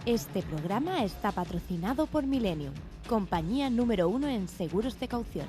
Este programa está patrocinado por Millennium, compañía número 1 en seguros de caución.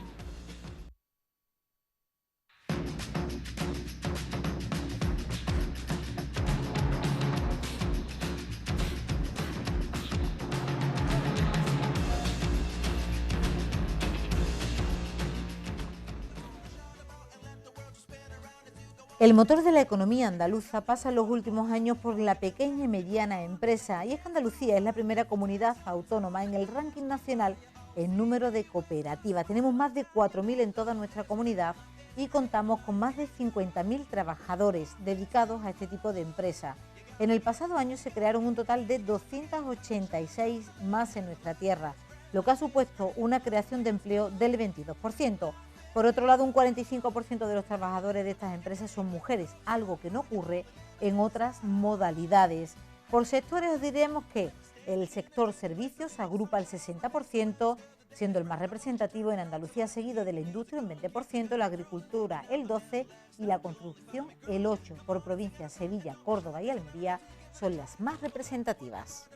El motor de la economía andaluza pasa en los últimos años por la pequeña y mediana empresa, y es que Andalucía es la primera comunidad autónoma en el ranking nacional en número de cooperativas. Tenemos más de 4.000 en toda nuestra comunidad y contamos con más de 50.000 trabajadores dedicados a este tipo de empresa. En el pasado año se crearon un total de 286 más en nuestra tierra, lo que ha supuesto una creación de empleo del 22%. Por otro lado, un 45% de los trabajadores de estas empresas son mujeres, algo que no ocurre en otras modalidades. Por sectores os diremos que el sector servicios agrupa el 60%, siendo el más representativo en Andalucía, seguido de la industria un 20%, la agricultura el 12% y la construcción el 8%. Por provincias, Sevilla, Córdoba y Almería son las más representativas.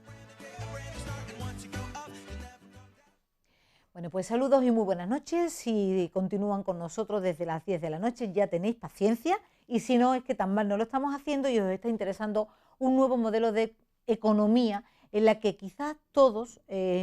Bueno, pues saludos y muy buenas noches. Si continúan con nosotros desde las 10 de la noche ya tenéis paciencia, y si no es que tan mal no lo estamos haciendo y os está interesando un nuevo modelo de economía en la que quizás todos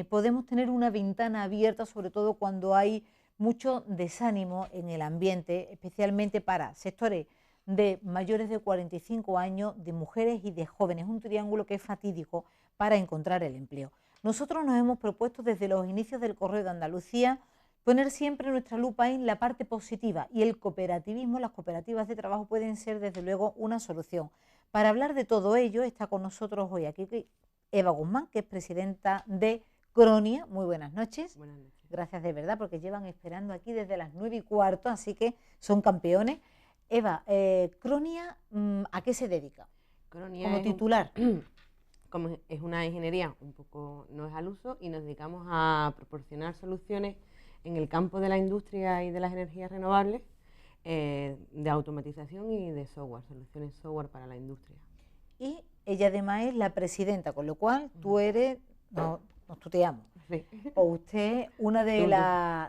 podemos tener una ventana abierta, sobre todo cuando hay mucho desánimo en el ambiente, especialmente para sectores de mayores de 45 años, de mujeres y de jóvenes, un triángulo que es fatídico para encontrar el empleo. Nosotros nos hemos propuesto desde los inicios del Correo de Andalucía poner siempre nuestra lupa en la parte positiva, y el cooperativismo, las cooperativas de trabajo pueden ser desde luego una solución. Para hablar de todo ello está con nosotros hoy aquí Eva Guzmán, que es presidenta de Cronia. Muy buenas noches. Buenas noches. Gracias de verdad, porque llevan esperando aquí desde las 9:15, así que son campeones. Eva, Cronia, ¿a qué se dedica? Cronia como titular. Como es una ingeniería un poco no es al uso, y nos dedicamos a proporcionar soluciones en el campo de la industria y de las energías renovables, de automatización y de software, soluciones software para la industria. Y ella además es la presidenta, con lo cual tú eres, nos tuteamos, sí. O usted una de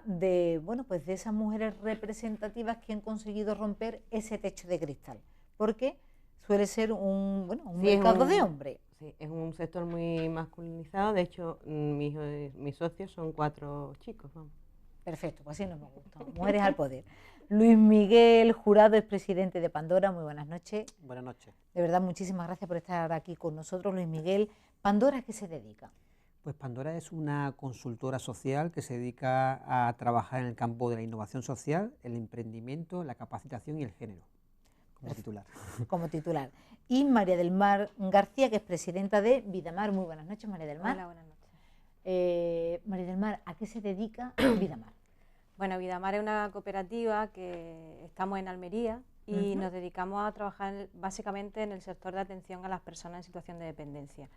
de esas mujeres representativas que han conseguido romper ese techo de cristal, porque suele ser un mercado de hombres. Sí, es un sector muy masculinizado. De hecho, mis socios son 4 chicos. Vamos. Perfecto, pues así nos gusta. Mujeres al poder. Luis Miguel Jurado es presidente de Pandora. Muy buenas noches. Buenas noches. De verdad, muchísimas gracias por estar aquí con nosotros, Luis Miguel. ¿Pandora a qué se dedica? Pues Pandora es una consultora social que se dedica a trabajar en el campo de la innovación social, el emprendimiento, la capacitación y el género. Como titular. Como titular. Y María del Mar García, que es presidenta de Vidamar. Muy buenas noches, María del Mar. Hola, buenas noches. María del Mar, ¿a qué se dedica Vidamar? Bueno, Vidamar es una cooperativa que estamos en Almería y nos dedicamos a trabajar básicamente en el sector de atención a las personas en situación de dependencia,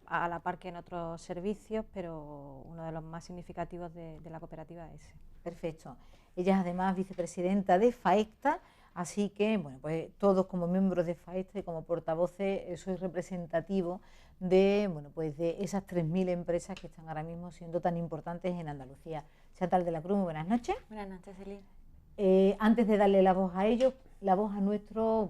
a la par que en otros servicios, pero uno de los más significativos de la cooperativa es ese. Perfecto. Ella es además vicepresidenta de FAECTA. Así que, bueno, pues todos como miembros de FAECTA y como portavoces sois representativos de, de esas 3.000 empresas que están ahora mismo siendo tan importantes en Andalucía. Chantal de la Cruz, muy buenas noches. Buenas noches, Eli. Antes de darle la voz a ellos, la voz a nuestros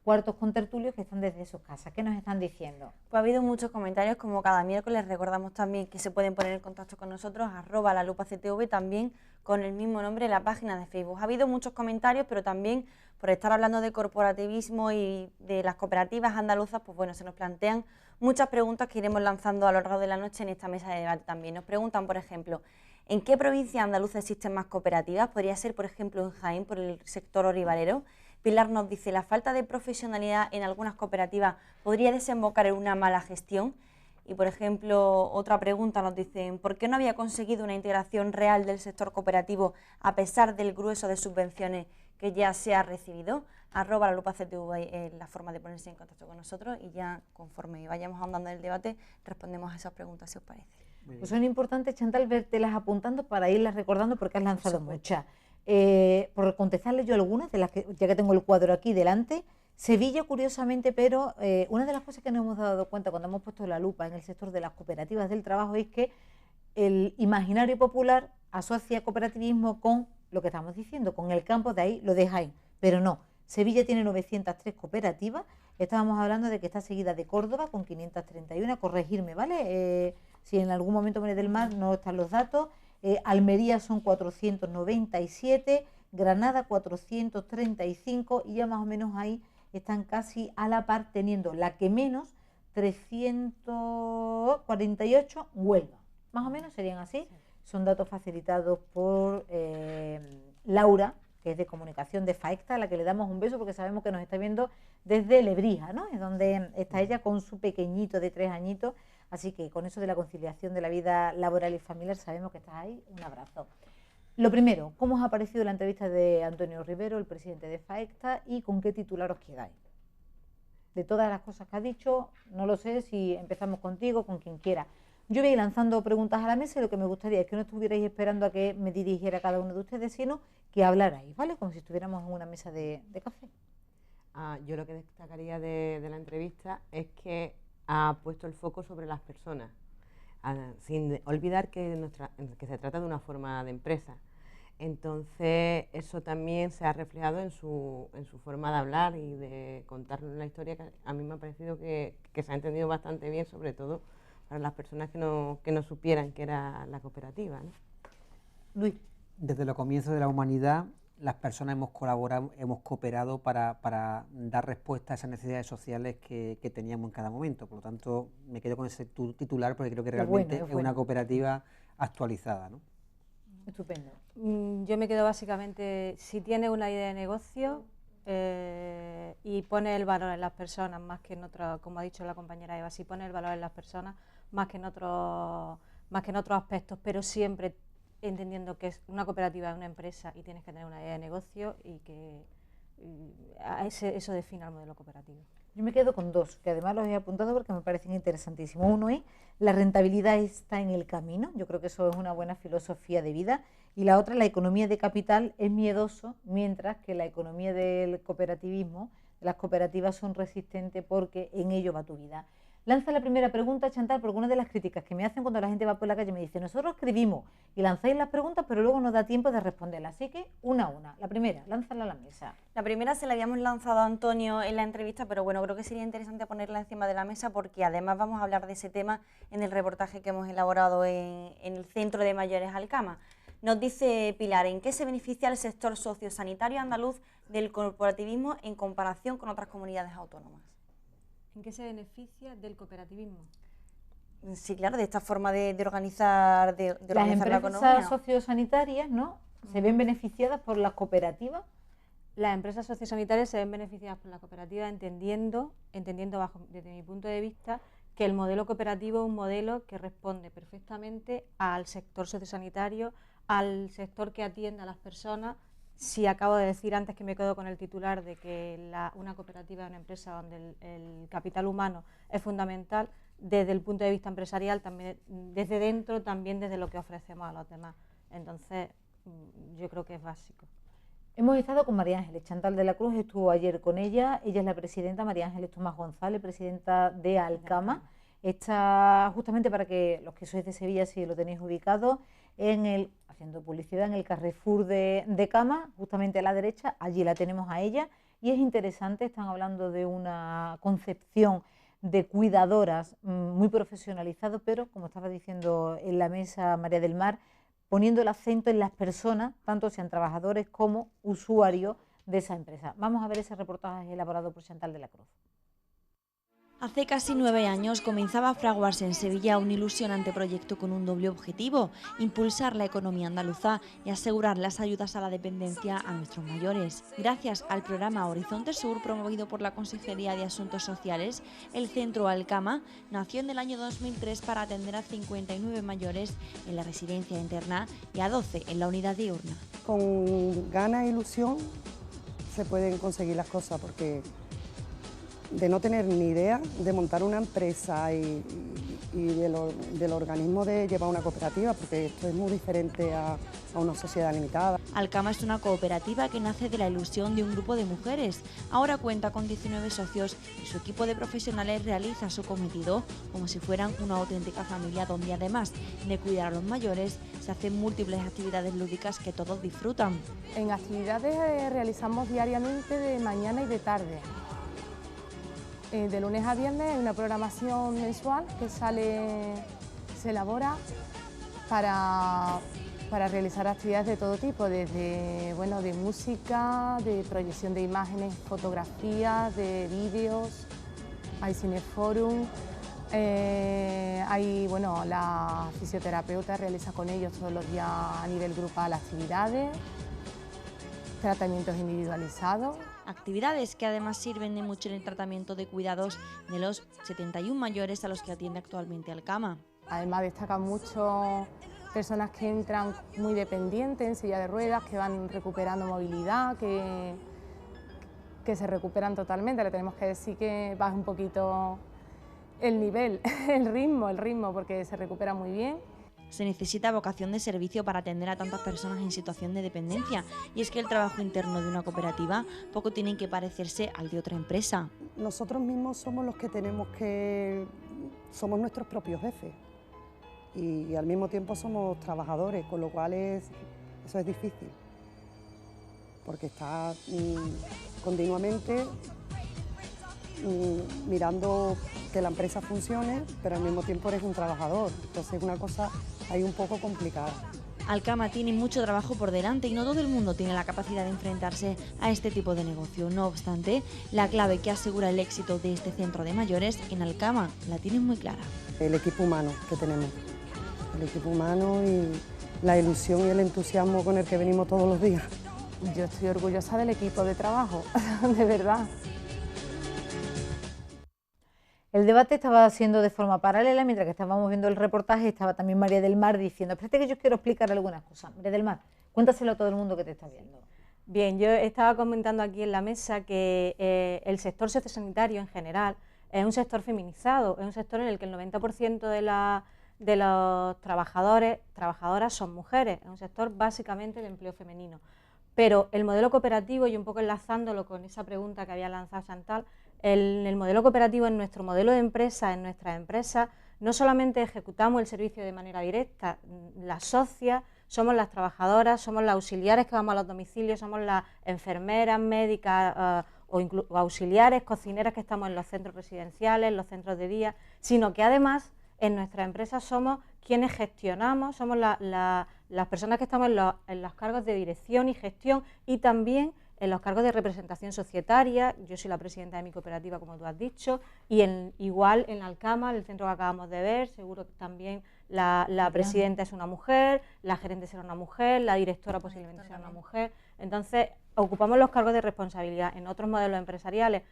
cuartos contertulios que están desde sus casas. ¿Qué nos están diciendo? Pues ha habido muchos comentarios, como cada miércoles. Recordamos también que se pueden poner en contacto con nosotros, @lalupactv, también con el mismo nombre en la página de Facebook. Ha habido muchos comentarios, pero también por estar hablando de corporativismo y de las cooperativas andaluzas, pues bueno, se nos plantean muchas preguntas que iremos lanzando a lo largo de la noche en esta mesa de debate también. Nos preguntan, por ejemplo, ¿en qué provincia andaluza existen más cooperativas? Podría ser, por ejemplo, en Jaén, por el sector olivarero. Pilar nos dice, ¿la falta de profesionalidad en algunas cooperativas podría desembocar en una mala gestión? Y, por ejemplo, otra pregunta nos dicen, ¿por qué no había conseguido una integración real del sector cooperativo a pesar del grueso de subvenciones que ya se ha recibido? @lalupactv es la forma de ponerse en contacto con nosotros, y ya conforme vayamos ahondando en el debate respondemos a esas preguntas, si os parece. Pues son importantes, Chantal, vértelas apuntando para irlas recordando, porque has lanzado muchas. Por contestarles yo algunas, de las que, ya que tengo el cuadro aquí delante, Sevilla, curiosamente, pero una de las cosas que nos hemos dado cuenta cuando hemos puesto la lupa en el sector de las cooperativas del trabajo es que el imaginario popular asocia cooperativismo con lo que estamos diciendo, con el campo, de ahí lo de Jaén, pero no. Sevilla tiene 903 cooperativas, estábamos hablando de que está seguida de Córdoba con 531, corregirme, ¿vale? Si en algún momento María del Mar no están los datos, Almería son 497, Granada 435 y ya más o menos ahí están casi a la par, teniendo la que menos 348 Huelva. Más o menos serían así. Son datos facilitados por Laura, que es de comunicación de Faecta, a la que le damos un beso porque sabemos que nos está viendo desde Lebrija, ¿no? Es donde está ella con su pequeñito de 3 añitos. Así que con eso de la conciliación de la vida laboral y familiar sabemos que estás ahí. Un abrazo. Lo primero, ¿cómo os ha parecido la entrevista de Antonio Rivero, el presidente de Faecta, y con qué titular os quedáis? De todas las cosas que ha dicho, no lo sé si empezamos contigo, con quien quiera. Yo voy a ir lanzando preguntas a la mesa y lo que me gustaría es que no estuvierais esperando a que me dirigiera cada uno de ustedes, sino que hablarais, ¿vale? Como si estuviéramos en una mesa de café. Yo lo que destacaría de la entrevista es que ha puesto el foco sobre las personas, sin olvidar que se trata de una forma de empresa. Entonces eso también se ha reflejado en su forma de hablar y de contarnos la historia, que a mí me ha parecido que se ha entendido bastante bien, sobre todo para las personas que no supieran que era la cooperativa, ¿no? Luis. Desde los comienzos de la humanidad, las personas hemos colaborado, hemos cooperado para dar respuesta a esas necesidades sociales que teníamos en cada momento. Por lo tanto, me quedo con ese titular porque creo que realmente es una cooperativa actualizada, ¿no? Estupendo. Yo me quedo básicamente, si tiene una idea de negocio y pone el valor en las personas más que en otros, como ha dicho la compañera Eva, si pone el valor en las personas más que en otros aspectos, pero siempre entendiendo que es una cooperativa, es una empresa y tienes que tener una idea de negocio y que eso define el modelo cooperativo. Yo me quedo con dos, que además los he apuntado porque me parecen interesantísimos. Uno es, la rentabilidad está en el camino, yo creo que eso es una buena filosofía de vida. Y la otra, la economía de capital es miedoso, mientras que la economía del cooperativismo, las cooperativas son resistentes porque en ello va tu vida. Lanza la primera pregunta, Chantal, porque una de las críticas que me hacen cuando la gente va por la calle me dice, nosotros escribimos y lanzáis las preguntas, pero luego no da tiempo de responderlas. Así que una a una. La primera, lánzala a la mesa. La primera se la habíamos lanzado a Antonio en la entrevista, pero bueno, creo que sería interesante ponerla encima de la mesa porque además vamos a hablar de ese tema en el reportaje que hemos elaborado en el Centro de Mayores Alcama. Nos dice Pilar, ¿en qué se beneficia el sector sociosanitario andaluz del corporativismo en comparación con otras comunidades autónomas? ¿En qué se beneficia del cooperativismo? Sí, claro, de esta forma de organizar, organizar la economía. Las empresas sociosanitarias, ¿no?, se ven beneficiadas por las cooperativas. Las empresas sociosanitarias se ven beneficiadas por la cooperativa entendiendo desde mi punto de vista, que el modelo cooperativo es un modelo que responde perfectamente al sector sociosanitario, al sector que atiende a las personas. Si acabo de decir antes, que me quedo con el titular de que una cooperativa es una empresa donde el capital humano es fundamental, desde el punto de vista empresarial, también desde dentro, también desde lo que ofrecemos a los demás. Entonces, yo creo que es básico. Hemos estado con María Ángeles, Chantal de la Cruz estuvo ayer con ella es la presidenta, María Ángeles Tomás González, presidenta de Alcama. Está justamente para que los que sois de Sevilla, si lo tenéis ubicado, haciendo publicidad en el Carrefour de Cama, justamente a la derecha, allí la tenemos a ella, y es interesante, están hablando de una concepción de cuidadoras muy profesionalizado, pero como estaba diciendo en la mesa María del Mar, poniendo el acento en las personas, tanto sean trabajadores como usuarios de esa empresa. Vamos a ver ese reportaje elaborado por Chantal de la Cruz. Hace casi 9 años comenzaba a fraguarse en Sevilla un ilusionante proyecto con un doble objetivo: impulsar la economía andaluza y asegurar las ayudas a la dependencia a nuestros mayores. Gracias al programa Horizonte Sur, promovido por la Consejería de Asuntos Sociales, el Centro Alcama nació en el año 2003 para atender a 59 mayores en la residencia interna y a 12 en la unidad diurna. Con ganas e ilusión se pueden conseguir las cosas, porque de no tener ni idea, de montar una empresa y del organismo de llevar una cooperativa, porque esto es muy diferente a una sociedad limitada. Alcama es una cooperativa que nace de la ilusión de un grupo de mujeres. Ahora cuenta con 19 socios y su equipo de profesionales realiza su cometido como si fueran una auténtica familia, donde además de cuidar a los mayores, se hacen múltiples actividades lúdicas que todos disfrutan. En actividades realizamos diariamente de mañana y de tarde. De lunes a viernes hay una programación mensual que se elabora para realizar actividades de todo tipo, desde de música, de proyección de imágenes, fotografías, de vídeos, hay cineforum, la fisioterapeuta realiza con ellos todos los días a nivel grupal actividades, tratamientos individualizados. Actividades que además sirven de mucho en el tratamiento de cuidados de los 71 mayores a los que atiende actualmente Alcama. Además destacan mucho personas que entran muy dependientes en silla de ruedas, que van recuperando movilidad, que se recuperan totalmente. Le tenemos que decir que baja un poquito el nivel, el ritmo, porque se recupera muy bien. Se necesita vocación de servicio para atender a tantas personas en situación de dependencia, y es que el trabajo interno de una cooperativa poco tiene que parecerse al de otra empresa. Nosotros mismos somos los que somos nuestros propios jefes y al mismo tiempo somos trabajadores, con lo cual eso es difícil, porque estás continuamente mirando que la empresa funcione, pero al mismo tiempo eres un trabajador, entonces es una cosa ahí un poco complicada. Alcama tiene mucho trabajo por delante y no todo el mundo tiene la capacidad de enfrentarse a este tipo de negocio. No obstante, la clave que asegura el éxito de este centro de mayores en Alcama la tienen muy clara. El equipo humano que tenemos, el equipo humano y la ilusión y el entusiasmo con el que venimos todos los días. Yo estoy orgullosa del equipo de trabajo, de verdad. El debate estaba haciendo de forma paralela, mientras que estábamos viendo el reportaje, estaba también María del Mar diciendo, espérate que yo quiero explicar algunas cosas. María del Mar, cuéntaselo a todo el mundo que te está viendo. Bien, yo estaba comentando aquí en la mesa que el sector sociosanitario en general es un sector feminizado, es un sector en el que el 90% de los trabajadoras son mujeres, es un sector básicamente de empleo femenino. Pero el modelo cooperativo, y un poco enlazándolo con esa pregunta que había lanzado Chantal, el modelo cooperativo en nuestro modelo de empresa, en nuestras empresas, no solamente ejecutamos el servicio de manera directa, las socias, somos las trabajadoras, somos las auxiliares que vamos a los domicilios, somos las enfermeras, médicas o auxiliares, cocineras que estamos en los centros residenciales, en los centros de día, sino que además en nuestras empresas somos quienes gestionamos, somos las personas que estamos en los cargos de dirección y gestión y también en los cargos de representación societaria. Yo soy la presidenta de mi cooperativa, como tú has dicho, y igual en Alcama, el centro que acabamos de ver, seguro que también la presidenta es una mujer, la gerente será una mujer, la directora posiblemente será una mujer. Entonces, ocupamos los cargos de responsabilidad en otros modelos empresariales.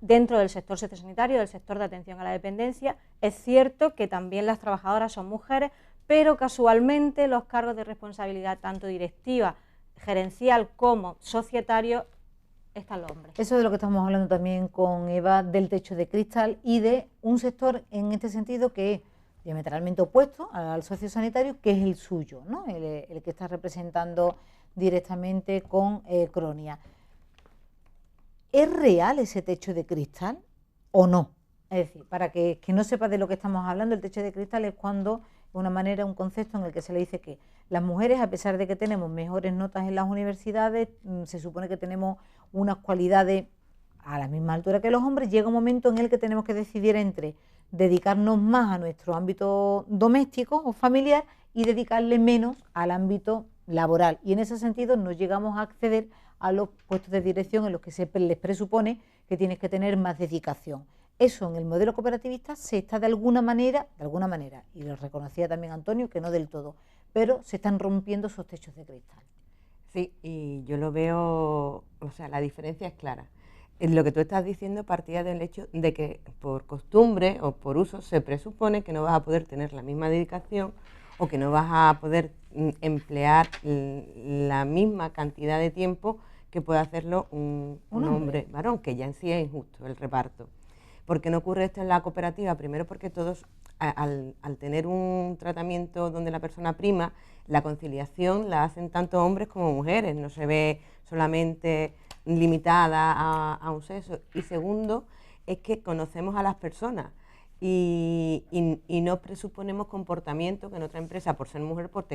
Dentro del sector sociosanitario, del sector de atención a la dependencia, es cierto que también las trabajadoras son mujeres, pero casualmente los cargos de responsabilidad, tanto directiva, gerencial como societario, están los hombres. Eso es de lo que estamos hablando también con Eva, del techo de cristal y de un sector en este sentido que es diametralmente opuesto al sociosanitario, que es el suyo, ¿no? el que está representando directamente con Cronia. ¿Es real ese techo de cristal o no? Es decir, para que no sepas de lo que estamos hablando, el techo de cristal es cuando, de una manera, un concepto en el que se le dice que las mujeres, a pesar de que tenemos mejores notas en las universidades, se supone que tenemos unas cualidades a la misma altura que los hombres, llega un momento en el que tenemos que decidir entre dedicarnos más a nuestro ámbito doméstico o familiar y dedicarle menos al ámbito laboral. Y en ese sentido no llegamos a acceder a los puestos de dirección en los que se les presupone que tienes que tener más dedicación. Eso en el modelo cooperativista se está de alguna manera, y lo reconocía también Antonio, que no del todo, pero se están rompiendo esos techos de cristal. Sí, y yo lo veo, o sea, la diferencia es clara. Lo que tú estás diciendo partía del hecho de que por costumbre o por uso se presupone que no vas a poder tener la misma dedicación o que no vas a poder emplear la misma cantidad de tiempo que puede hacerlo un hombre varón, que ya en sí es injusto el reparto. ¿Por qué no ocurre esto en la cooperativa? Primero porque todos, al tener un tratamiento donde la persona prima, la conciliación la hacen tanto hombres como mujeres, no se ve solamente limitada a un sexo. Y segundo, es que conocemos a las personas y no presuponemos comportamientos que en otra empresa, por ser mujer, pues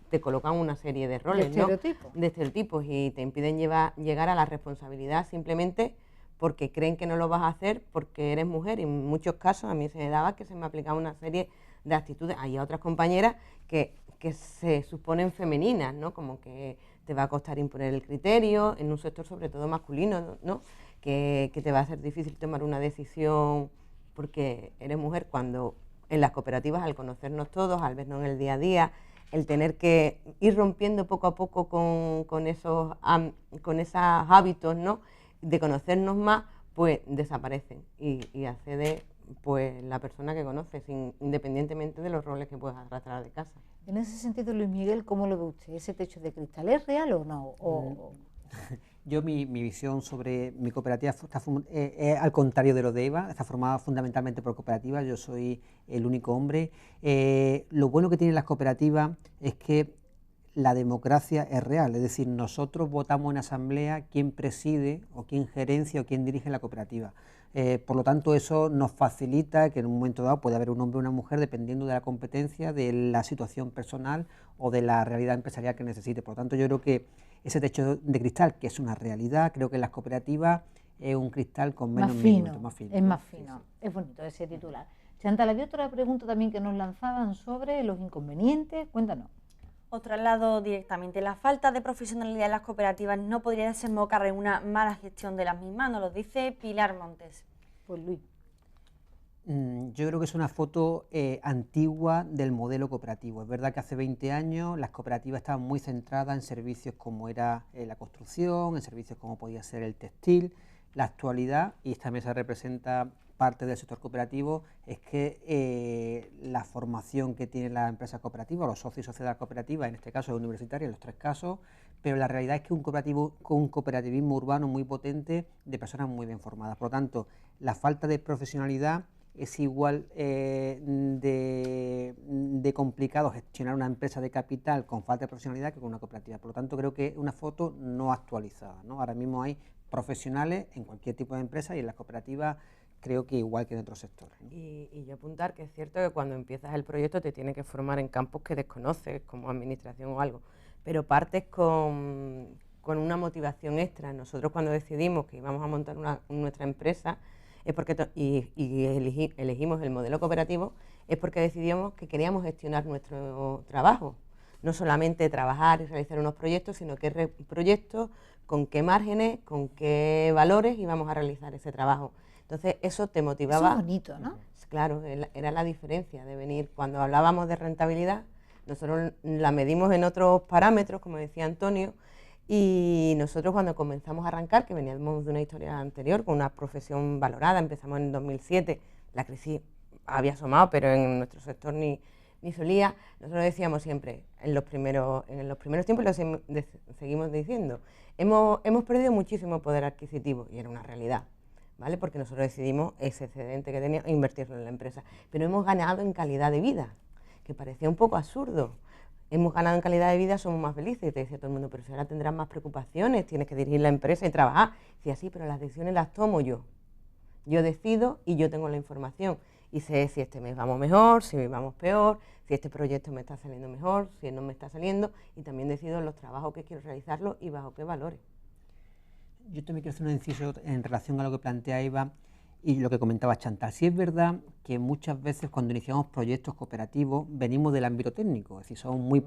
te colocan una serie de roles, de estereotipos y te impiden llegar a la responsabilidad simplemente porque creen que no lo vas a hacer porque eres mujer. Y en muchos casos a mí se me daba que se me aplicaba una serie de actitudes. Hay otras compañeras que se suponen femeninas, ¿no? Como que te va a costar imponer el criterio, en un sector sobre todo masculino, ¿no? Que te va a ser difícil tomar una decisión porque eres mujer, cuando en las cooperativas, al conocernos todos, al vernos en el día a día, el tener que ir rompiendo poco a poco con esos hábitos, ¿no? De conocernos más, pues desaparecen y accede pues la persona que conoces, independientemente de los roles que puedas arrastrar de casa. En ese sentido, Luis Miguel, ¿cómo lo ve usted? ¿Ese techo de cristal es real o no? Yo mi visión sobre mi cooperativa es al contrario de lo de Eva, está formada fundamentalmente por cooperativas, yo soy el único hombre. Lo bueno que tienen las cooperativas es que la democracia es real, es decir, nosotros votamos en asamblea quién preside o quién gerencia o quién dirige la cooperativa. Por lo tanto, eso nos facilita que en un momento dado puede haber un hombre o una mujer dependiendo de la competencia, de la situación personal o de la realidad empresarial que necesite. Por lo tanto, yo creo que ese techo de cristal, que es una realidad, creo que en las cooperativas es un cristal con menos milímetros, más fino. Es más fino, es bonito ese titular. Chantal, había otra pregunta también que nos lanzaban sobre los inconvenientes, cuéntanos. Os traslado directamente. La falta de profesionalidad en las cooperativas no podría desembocar en una mala gestión de las mismas, nos lo dice Pilar Montes. Pues Luis. Yo creo que es una foto antigua del modelo cooperativo. Es verdad que hace 20 años las cooperativas estaban muy centradas en servicios como era la construcción, en servicios como podía ser el textil. La actualidad, y esta mesa representa parte del sector cooperativo, es que la formación que tiene la empresa cooperativa, los socios y sociedades cooperativas, en este caso es universitaria, en los tres casos, pero la realidad es que un cooperativismo urbano muy potente de personas muy bien formadas. Por lo tanto, la falta de profesionalidad es igual de complicado gestionar una empresa de capital con falta de profesionalidad que con una cooperativa. Por lo tanto, creo que es una foto no actualizada, ¿no? Ahora mismo hay profesionales en cualquier tipo de empresa y en las cooperativas creo que igual que en otros sectores, ¿no? Y yo apuntar que es cierto que cuando empiezas el proyecto te tienes que formar en campos que desconoces, como administración o algo, pero partes con una motivación extra. Nosotros cuando decidimos que íbamos a montar nuestra empresa es porque elegimos el modelo cooperativo, es porque decidimos que queríamos gestionar nuestro trabajo, no solamente trabajar y realizar unos proyectos, sino qué proyectos, con qué márgenes, con qué valores íbamos a realizar ese trabajo. Entonces eso te motivaba. Eso es bonito, ¿no? Claro, era la diferencia de venir. Cuando hablábamos de rentabilidad, nosotros la medimos en otros parámetros, como decía Antonio, y nosotros cuando comenzamos a arrancar, que veníamos de una historia anterior, con una profesión valorada, empezamos en 2007, la crisis había asomado, pero en nuestro sector ni solía. Nosotros decíamos siempre, en los primeros tiempos, lo seguimos diciendo, hemos perdido muchísimo poder adquisitivo, y era una realidad, ¿vale? Porque nosotros decidimos ese excedente que teníamos invertirlo en la empresa, pero hemos ganado en calidad de vida, que parecía un poco absurdo. Hemos ganado en calidad de vida, somos más felices. Y te decía todo el mundo, pero si ahora tendrás más preocupaciones, tienes que dirigir la empresa y trabajar. Decía, sí, pero las decisiones las tomo yo. Yo decido y yo tengo la información. Y sé si este mes vamos mejor, si vamos peor, si este proyecto me está saliendo mejor, si no me está saliendo. Y también decido los trabajos que quiero realizarlo y bajo qué valores. Yo también quiero hacer un inciso en relación a lo que plantea Eva y lo que comentaba Chantal. Sí es verdad que muchas veces cuando iniciamos proyectos cooperativos venimos del ámbito técnico, es decir, somos muy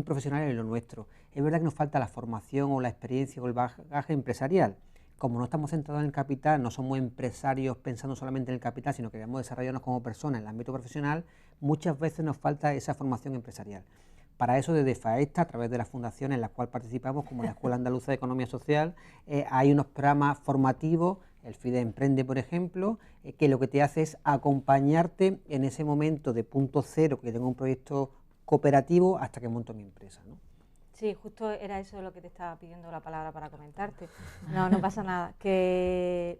profesionales en lo nuestro. Es verdad que nos falta la formación o la experiencia o el bagaje empresarial. Como no estamos centrados en el capital, no somos empresarios pensando solamente en el capital, sino que queremos desarrollarnos como personas en el ámbito profesional, muchas veces nos falta esa formación empresarial. Para eso, desde FAESTA, a través de las fundaciones en las cuales participamos, como la Escuela Andaluza de Economía Social, hay unos programas formativos, el FIDE Emprende, por ejemplo, que lo que te hace es acompañarte en ese momento de punto cero, que tengo un proyecto cooperativo, hasta que monto mi empresa, ¿no? Sí, justo era eso lo que te estaba pidiendo la palabra para comentarte. No pasa nada. Que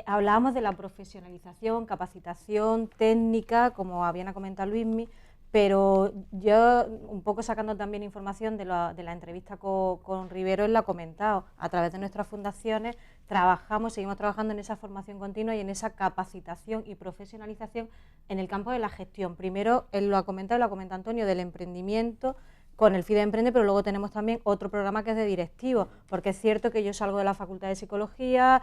Hablábamos de la profesionalización, capacitación, técnica, como habían comentado Luismi, pero yo, un poco sacando también información de la entrevista con Rivero, él lo ha comentado. A través de nuestras fundaciones seguimos trabajando en esa formación continua y en esa capacitación y profesionalización en el campo de la gestión. Primero, él lo ha comentado, lo ha comentado Antonio, del emprendimiento, con el FIDE Emprende, pero luego tenemos también otro programa que es de directivos, porque es cierto que yo salgo de la Facultad de Psicología,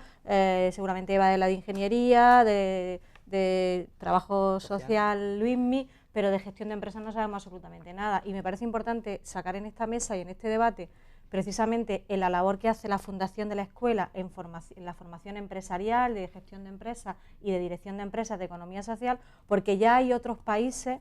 seguramente Eva de la de Ingeniería, de Trabajo Social Luismi, pero de gestión de empresas no sabemos absolutamente nada. Y me parece importante sacar en esta mesa y en este debate precisamente en la labor que hace la Fundación de la Escuela en la formación empresarial, de gestión de empresas y de dirección de empresas, de economía social, porque ya hay otros países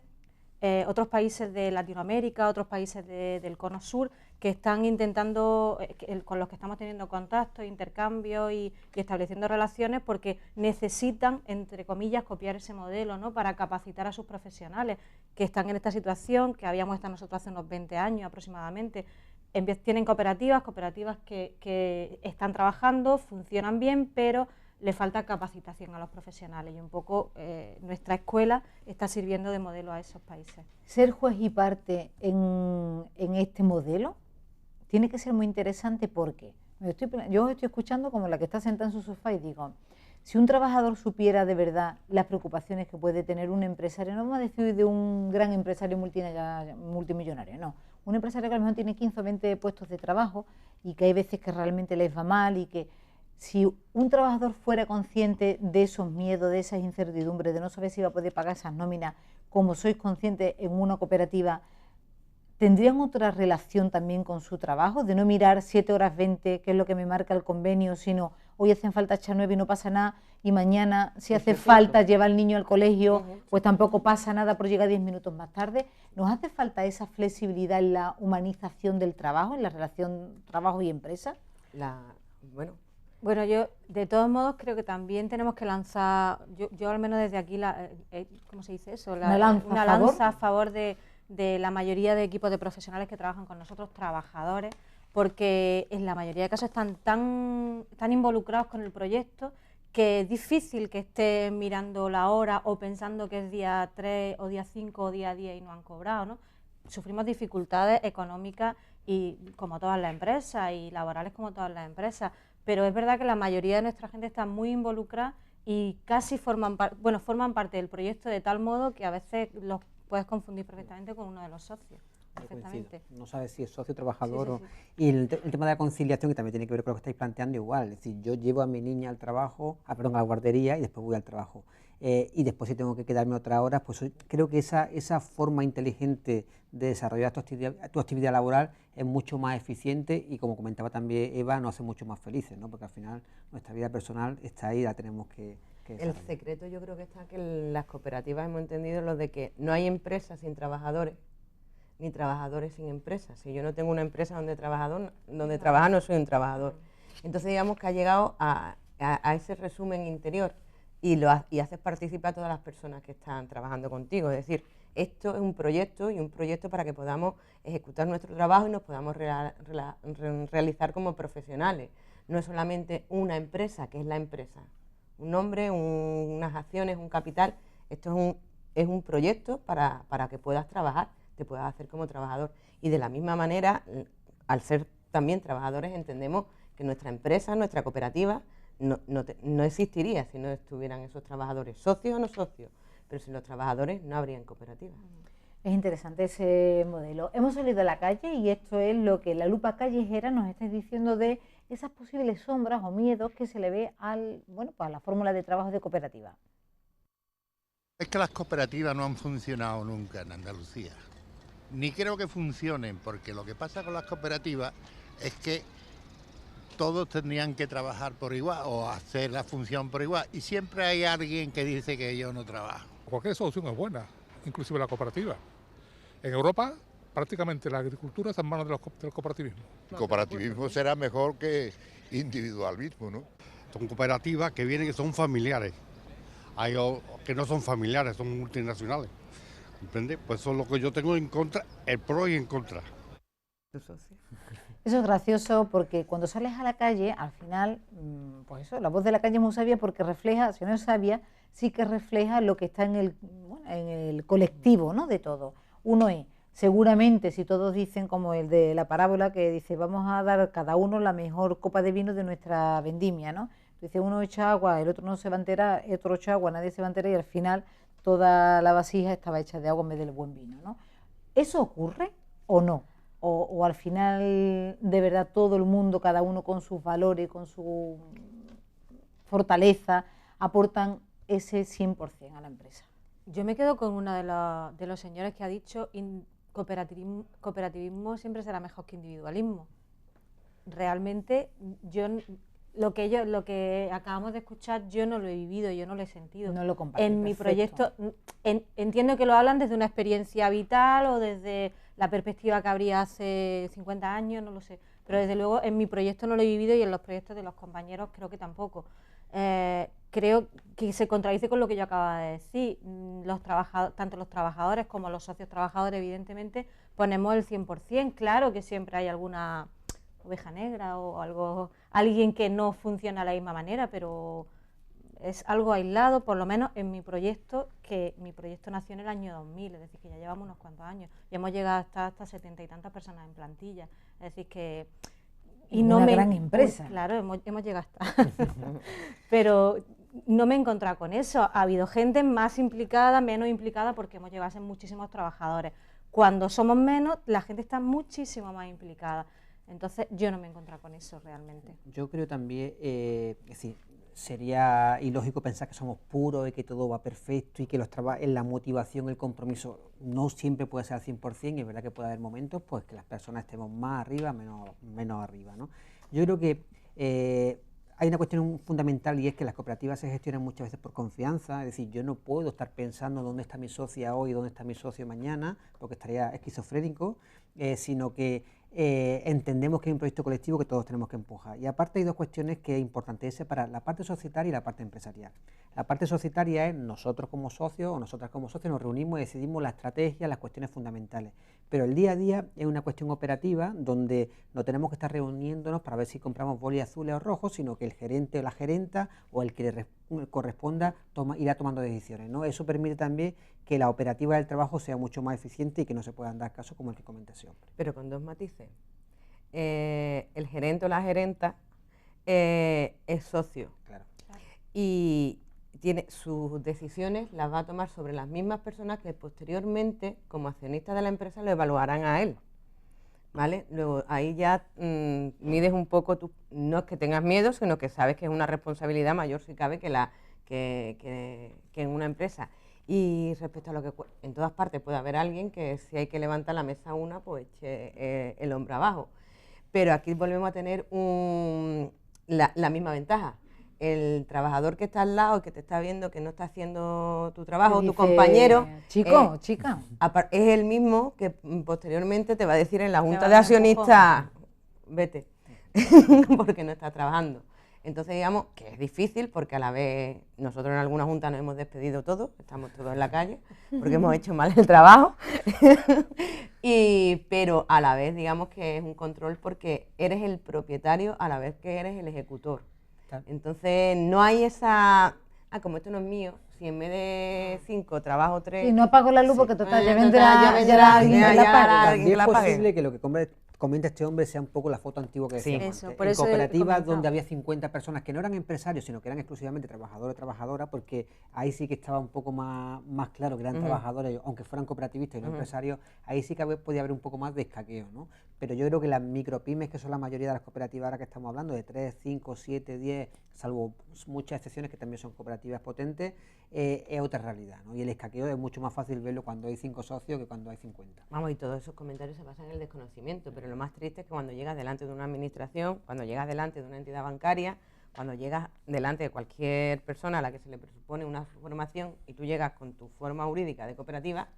de Latinoamérica, otros países del Cono Sur, que están intentando, con los que estamos teniendo contactos, intercambios y estableciendo relaciones, porque necesitan, entre comillas, copiar ese modelo, ¿no?, para capacitar a sus profesionales que están en esta situación, que habíamos estado nosotros hace unos 20 años aproximadamente. Tienen cooperativas que están trabajando, funcionan bien, pero le falta capacitación a los profesionales y un poco nuestra escuela está sirviendo de modelo a esos países. Ser juez y parte en este modelo tiene que ser muy interesante porque yo os estoy escuchando como la que está sentada en su sofá y digo, si un trabajador supiera de verdad las preocupaciones que puede tener un empresario, no vamos a decir de un gran empresario multimillonario, no, un empresario que a lo mejor tiene 15 o 20 puestos de trabajo y que hay veces que realmente les va mal y que si un trabajador fuera consciente de esos miedos, de esas incertidumbres, de no saber si va a poder pagar esas nóminas, como sois conscientes en una cooperativa, ¿tendrían otra relación también con su trabajo? De no mirar 7 horas 20, que es lo que me marca el convenio, sino hoy hacen falta echar 9 y no pasa nada, y mañana si hace falta llevar al niño al colegio, pues tampoco pasa nada por llegar 10 minutos más tarde. ¿Nos hace falta esa flexibilidad en la humanización del trabajo, en la relación trabajo y empresa? Bueno, yo de todos modos creo que también tenemos que lanzar, yo al menos desde aquí, ¿cómo se dice eso? Una lanza a favor de la mayoría de equipos de profesionales que trabajan con nosotros, trabajadores, porque en la mayoría de casos están tan involucrados con el proyecto que es difícil que estén mirando la hora o pensando que es día 3 o día 5 o día 10 y no han cobrado, ¿no? Sufrimos dificultades económicas y como todas las empresas y laborales como todas las empresas, pero es verdad que la mayoría de nuestra gente está muy involucrada y casi forman parte del proyecto de tal modo que a veces los puedes confundir perfectamente con uno de los socios. Perfectamente. No sabes si es socio, trabajador Y el tema de la conciliación, que también tiene que ver con lo que estáis planteando igual, es decir, yo llevo a mi niña al trabajo, a la guardería y después voy al trabajo. Y después si tengo que quedarme otras horas, pues creo que esa forma inteligente de desarrollar tu actividad laboral es mucho más eficiente y, como comentaba también Eva, nos hace mucho más felices, ¿no? Porque al final nuestra vida personal está ahí, la tenemos que El secreto yo creo que está que en las cooperativas hemos entendido lo de que no hay empresas sin trabajadores, ni trabajadores sin empresas. Si yo no tengo una empresa donde trabajar, no soy un trabajador. Entonces digamos que ha llegado a ese resumen interior y haces participar a todas las personas que están trabajando contigo. Es decir, esto es un proyecto para que podamos ejecutar nuestro trabajo y nos podamos realizar como profesionales. No es solamente una empresa, que es la empresa. Un nombre, unas acciones, un capital. Esto es un proyecto para que puedas trabajar, te puedas hacer como trabajador. Y de la misma manera, al ser también trabajadores, entendemos que nuestra empresa, nuestra cooperativa, no existiría si no estuvieran esos trabajadores, socios o no socios, pero sin los trabajadores no habrían cooperativas. Es interesante ese modelo. Hemos salido a la calle y esto es lo que la lupa callejera nos está diciendo de esas posibles sombras o miedos que se le ve a la fórmula de trabajo de cooperativa. Es que las cooperativas no han funcionado nunca en Andalucía. Ni creo que funcionen, porque lo que pasa con las cooperativas es que todos tendrían que trabajar por igual o hacer la función por igual, y siempre hay alguien que dice que yo no trabajo. Cualquier solución es buena, inclusive la cooperativa. En Europa prácticamente la agricultura está en manos del cooperativismo. El cooperativismo será mejor que individualismo, ¿no? Son cooperativas que vienen que son familiares. Hay que no son familiares, son multinacionales. ¿Comprende? Pues eso es lo que yo tengo en contra, el pro y en contra. ¿Tu socio? Eso es gracioso porque cuando sales a la calle, al final, pues eso, la voz de la calle es muy sabia porque refleja, si no es sabia, sí que refleja lo que está en el colectivo, ¿no?, de todo. Uno es, seguramente, si todos dicen como el de la parábola que dice, vamos a dar cada uno la mejor copa de vino de nuestra vendimia, ¿no? Dice, uno echa agua, el otro no se va a enterar, el otro echa agua, nadie se va a enterar y al final toda la vasija estaba hecha de agua en vez del buen vino, ¿no? ¿Eso ocurre o no? O al final, de verdad, todo el mundo, cada uno con sus valores, con su fortaleza, aportan ese 100% a la empresa. Yo me quedo con uno de los señores que ha dicho, cooperativismo siempre será mejor que individualismo. Realmente, lo que acabamos de escuchar, yo no lo he vivido, yo no lo he sentido. No lo comparto. En mi proyecto, entiendo que lo hablan desde una experiencia vital o desde la perspectiva que habría hace 50 años, no lo sé. Pero desde luego en mi proyecto no lo he vivido y en los proyectos de los compañeros creo que tampoco. Creo que se contradice con lo que yo acababa de decir. Tanto los trabajadores como los socios trabajadores, evidentemente, ponemos el 100%. Claro que siempre hay alguna oveja negra o alguien que no funciona de la misma manera, pero es algo aislado, por lo menos en mi proyecto, que mi proyecto nació en el año 2000, es decir, que ya llevamos unos cuantos años y hemos llegado hasta 70 y tantas personas en plantilla, es decir, que... Y una gran empresa. Claro, hemos llegado hasta... Pero no me he encontrado con eso, ha habido gente más implicada, menos implicada, porque hemos llegado a ser muchísimos trabajadores. Cuando somos menos, la gente está muchísimo más implicada. Entonces, yo no me he encontrado con eso realmente. Yo creo también, es decir, sería ilógico pensar que somos puros y que todo va perfecto y que en la motivación, el compromiso no siempre puede ser al 100%, y es verdad que puede haber momentos pues que las personas estemos más arriba, menos arriba, ¿no? Yo creo que hay una cuestión fundamental y es que las cooperativas se gestionan muchas veces por confianza, es decir, yo no puedo estar pensando dónde está mi socia hoy, dónde está mi socio mañana, porque estaría esquizofrénico, sino que entendemos que hay un proyecto colectivo que todos tenemos que empujar. Y aparte hay dos cuestiones que es importante separar, la parte societaria y la parte empresarial. La parte societaria es nosotros como socios o nosotras como socios nos reunimos y decidimos la estrategia, las cuestiones fundamentales. Pero el día a día es una cuestión operativa donde no tenemos que estar reuniéndonos para ver si compramos bolis azules o rojos, sino que el gerente o la gerenta o el que le corresponda irá tomando decisiones, ¿no? Eso permite también que la operativa del trabajo sea mucho más eficiente y que no se puedan dar casos como el que comenté siempre. Pero con dos matices. El gerente o la gerenta es socio. Claro. Y tiene sus decisiones las va a tomar sobre las mismas personas que posteriormente, como accionistas de la empresa, lo evaluarán a él, ¿vale? Luego ahí ya mides un poco, no es que tengas miedo, sino que sabes que es una responsabilidad mayor si cabe que en una empresa. Y respecto a lo que en todas partes puede haber alguien que si hay que levantar la mesa una, pues eche el hombro abajo. Pero aquí volvemos a tener la misma ventaja. El trabajador que está al lado y que te está viendo que no está haciendo tu trabajo, tu compañero, chico, chica, es el mismo que posteriormente te va a decir en la junta de accionistas, vete, porque no estás trabajando. Entonces digamos que es difícil porque a la vez nosotros en alguna junta nos hemos despedido todos, estamos todos en la calle porque hemos hecho mal el trabajo, pero a la vez digamos que es un control porque eres el propietario a la vez que eres el ejecutor. Entonces no hay esa, como esto no es mío, si en vez de 5 trabajo 3... Sí, no apago la luz porque total, ya vendrá alguien que la pague. También es posible que lo que comenta este hombre sea un poco la foto antigua que decíamos antes. En cooperativas donde había 50 personas que no eran empresarios, sino que eran exclusivamente trabajadores o trabajadoras, porque ahí sí que estaba un poco más claro que eran trabajadores, aunque fueran cooperativistas y no empresarios, ahí sí que podía haber un poco más de escaqueo, ¿no? Pero yo creo que las micropymes, que son la mayoría de las cooperativas ahora que estamos hablando, de 3, 5, 7, 10, salvo muchas excepciones que también son cooperativas potentes, es otra realidad, ¿no? Y el escaqueo es mucho más fácil verlo cuando hay 5 socios que cuando hay 50. Vamos, y todos esos comentarios se basan en el desconocimiento, pero lo más triste es que cuando llegas delante de una administración, cuando llegas delante de una entidad bancaria, cuando llegas delante de cualquier persona a la que se le presupone una formación y tú llegas con tu forma jurídica de cooperativa,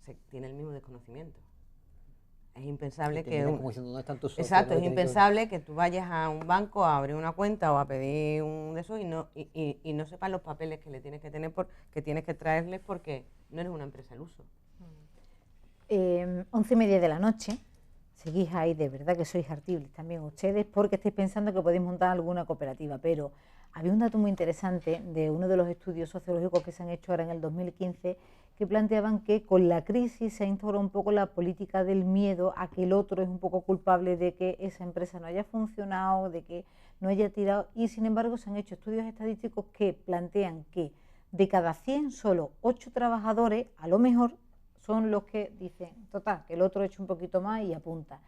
se tiene el mismo desconocimiento. Es impensable que... Exacto, es impensable que tú vayas a un banco a abrir una cuenta o a pedir un de esos y no sepas los papeles que le tienes que tener, que tienes que traerles porque no eres una empresa al uso. 11:30 de la noche, seguís ahí, de verdad que sois artibles también ustedes, porque estáis pensando que podéis montar alguna cooperativa, pero había un dato muy interesante de uno de los estudios sociológicos que se han hecho ahora en el 2015, que planteaban que con la crisis se ha instaurado un poco la política del miedo a que el otro es un poco culpable de que esa empresa no haya funcionado, de que no haya tirado, y sin embargo se han hecho estudios estadísticos que plantean que de cada 100 solo 8 trabajadores a lo mejor son los que dicen, total, que el otro eche un poquito más y apunta,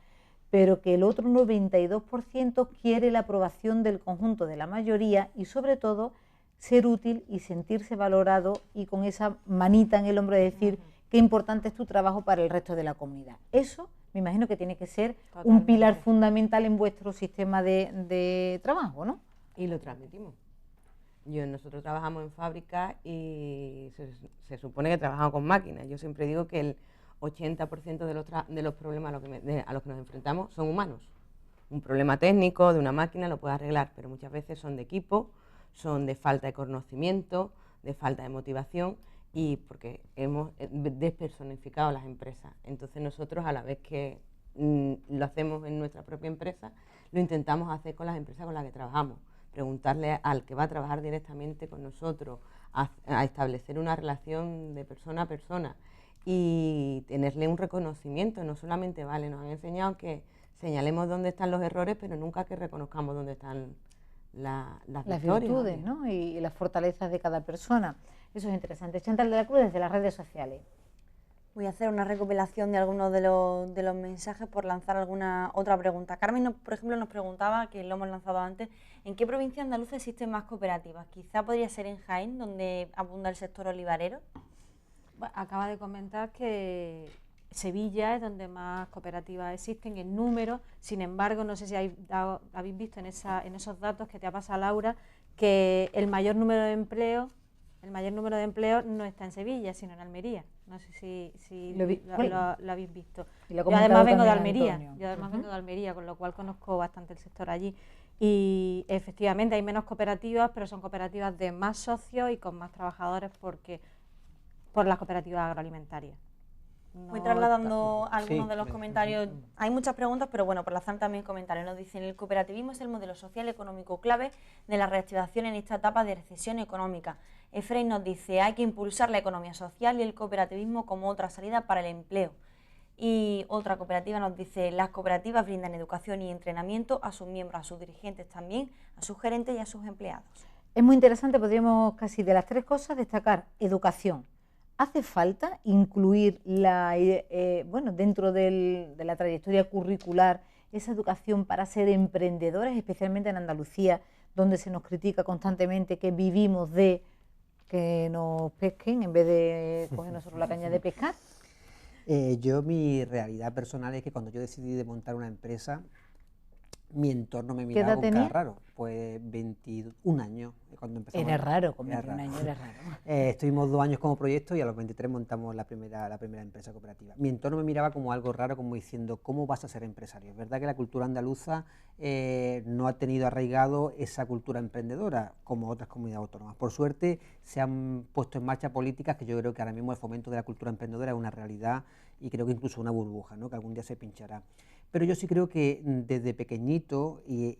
pero que el otro 92% quiere la aprobación del conjunto de la mayoría y sobre todo ser útil y sentirse valorado y con esa manita en el hombro de decir qué importante es tu trabajo para el resto de la comunidad. Eso me imagino que tiene que ser un pilar fundamental en vuestro sistema de trabajo, ¿no? Y lo transmitimos. Nosotros trabajamos en fábrica y se supone que trabajamos con máquinas. Yo siempre digo que el 80% de los problemas a los que nos enfrentamos son humanos. Un problema técnico de una máquina lo puede arreglar, pero muchas veces son de equipo, son de falta de conocimiento, de falta de motivación y porque hemos despersonificado las empresas. Entonces nosotros, a la vez que lo hacemos en nuestra propia empresa, lo intentamos hacer con las empresas con las que trabajamos. Preguntarle al que va a trabajar directamente con nosotros, a establecer una relación de persona a persona y tenerle un reconocimiento. No solamente nos han enseñado que señalemos dónde están los errores, pero nunca que reconozcamos dónde están las virtudes, ¿no? Y las fortalezas de cada persona. Eso es interesante. Chantal de la Cruz, desde las redes sociales. Voy a hacer una recopilación de algunos de los mensajes por lanzar alguna otra pregunta. Carmen, por ejemplo, nos preguntaba, que lo hemos lanzado antes, ¿en qué provincia andaluza existen más cooperativas? Quizá podría ser en Jaén, donde abunda el sector olivarero. Bueno, acaba de comentar que Sevilla es donde más cooperativas existen en número. Sin embargo, no sé si habéis visto en esos datos que te ha pasado Laura, que el mayor número de empleos no está en Sevilla, sino en Almería. No sé si lo habéis visto. Yo además vengo de Almería, con lo cual conozco bastante el sector allí. Y efectivamente hay menos cooperativas, pero son cooperativas de más socios y con más trabajadores por las cooperativas agroalimentarias. Voy trasladando algunos de los comentarios. Hay muchas preguntas, pero bueno, por lanzar también comentarios. Nos dicen: el cooperativismo es el modelo social y económico clave de la reactivación en esta etapa de recesión económica. Efraín nos dice: hay que impulsar la economía social y el cooperativismo como otra salida para el empleo. Y otra cooperativa nos dice: las cooperativas brindan educación y entrenamiento a sus miembros, a sus dirigentes también, a sus gerentes y a sus empleados. Es muy interesante, podríamos casi de las tres cosas destacar educación. ¿Hace falta incluir dentro de la trayectoria curricular esa educación para ser emprendedores, especialmente en Andalucía, donde se nos critica constantemente que vivimos de que nos pesquen en vez de coger nosotros la caña de pescar? Mi realidad personal es que cuando yo decidí de montar una empresa, mi entorno me miraba con cara raro. Pues 21 años cuando empezamos. Era raro, con 21 años era raro. Estuvimos 2 años como proyecto y a los 23 montamos la primera empresa cooperativa. Mi entorno me miraba como algo raro, como diciendo: ¿cómo vas a ser empresario? Es verdad que la cultura andaluza no ha tenido arraigado esa cultura emprendedora como otras comunidades autónomas. Por suerte se han puesto en marcha políticas que yo creo que ahora mismo el fomento de la cultura emprendedora es una realidad y creo que incluso una burbuja, ¿no?, que algún día se pinchará. Pero yo sí creo que desde pequeñito y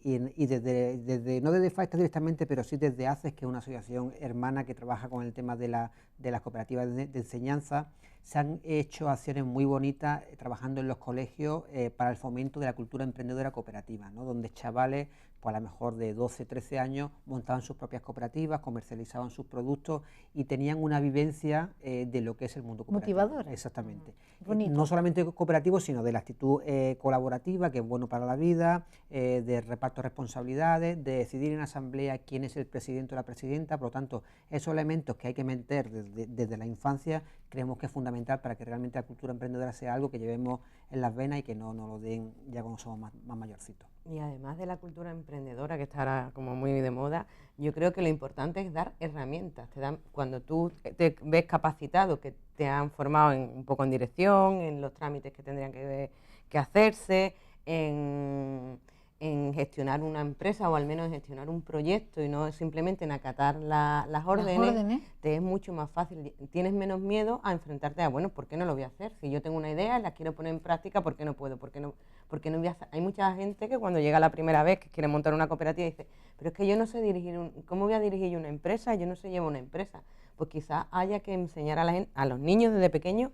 desde no desde FAESTA directamente, pero sí desde ACES, que es una asociación hermana que trabaja con el tema de las cooperativas de enseñanza, se han hecho acciones muy bonitas trabajando en los colegios para el fomento de la cultura emprendedora cooperativa, ¿no?, donde chavales, pues a lo mejor de 12, 13 años, montaban sus propias cooperativas, comercializaban sus productos y tenían una vivencia de lo que es el mundo cooperativo. Motivadora. Exactamente. No solamente cooperativo, sino de la actitud colaborativa, que es bueno para la vida, de reparto de responsabilidades, de decidir en asamblea quién es el presidente o la presidenta. Por lo tanto, esos elementos que hay que meter desde la infancia creemos que es fundamental para que realmente la cultura emprendedora sea algo que llevemos en las venas y que no nos lo den ya cuando somos más mayorcitos. Y además de la cultura emprendedora, que está ahora como muy de moda, yo creo que lo importante es dar herramientas. Cuando tú te ves capacitado, que te han formado un poco en dirección, en los trámites que tendrían que hacerse, en en gestionar una empresa o al menos en gestionar un proyecto y no simplemente en acatar las órdenes, te es mucho más fácil. Tienes menos miedo a enfrentarte a, bueno, ¿por qué no lo voy a hacer? Si yo tengo una idea y la quiero poner en práctica, ¿por qué no puedo? ¿Por qué no voy a hacer? Hay mucha gente que cuando llega la primera vez que quiere montar una cooperativa dice, pero es que yo no sé dirigir, ¿cómo voy a dirigir una empresa? Yo no sé llevar una empresa. Pues quizás haya que enseñar a los niños desde pequeños,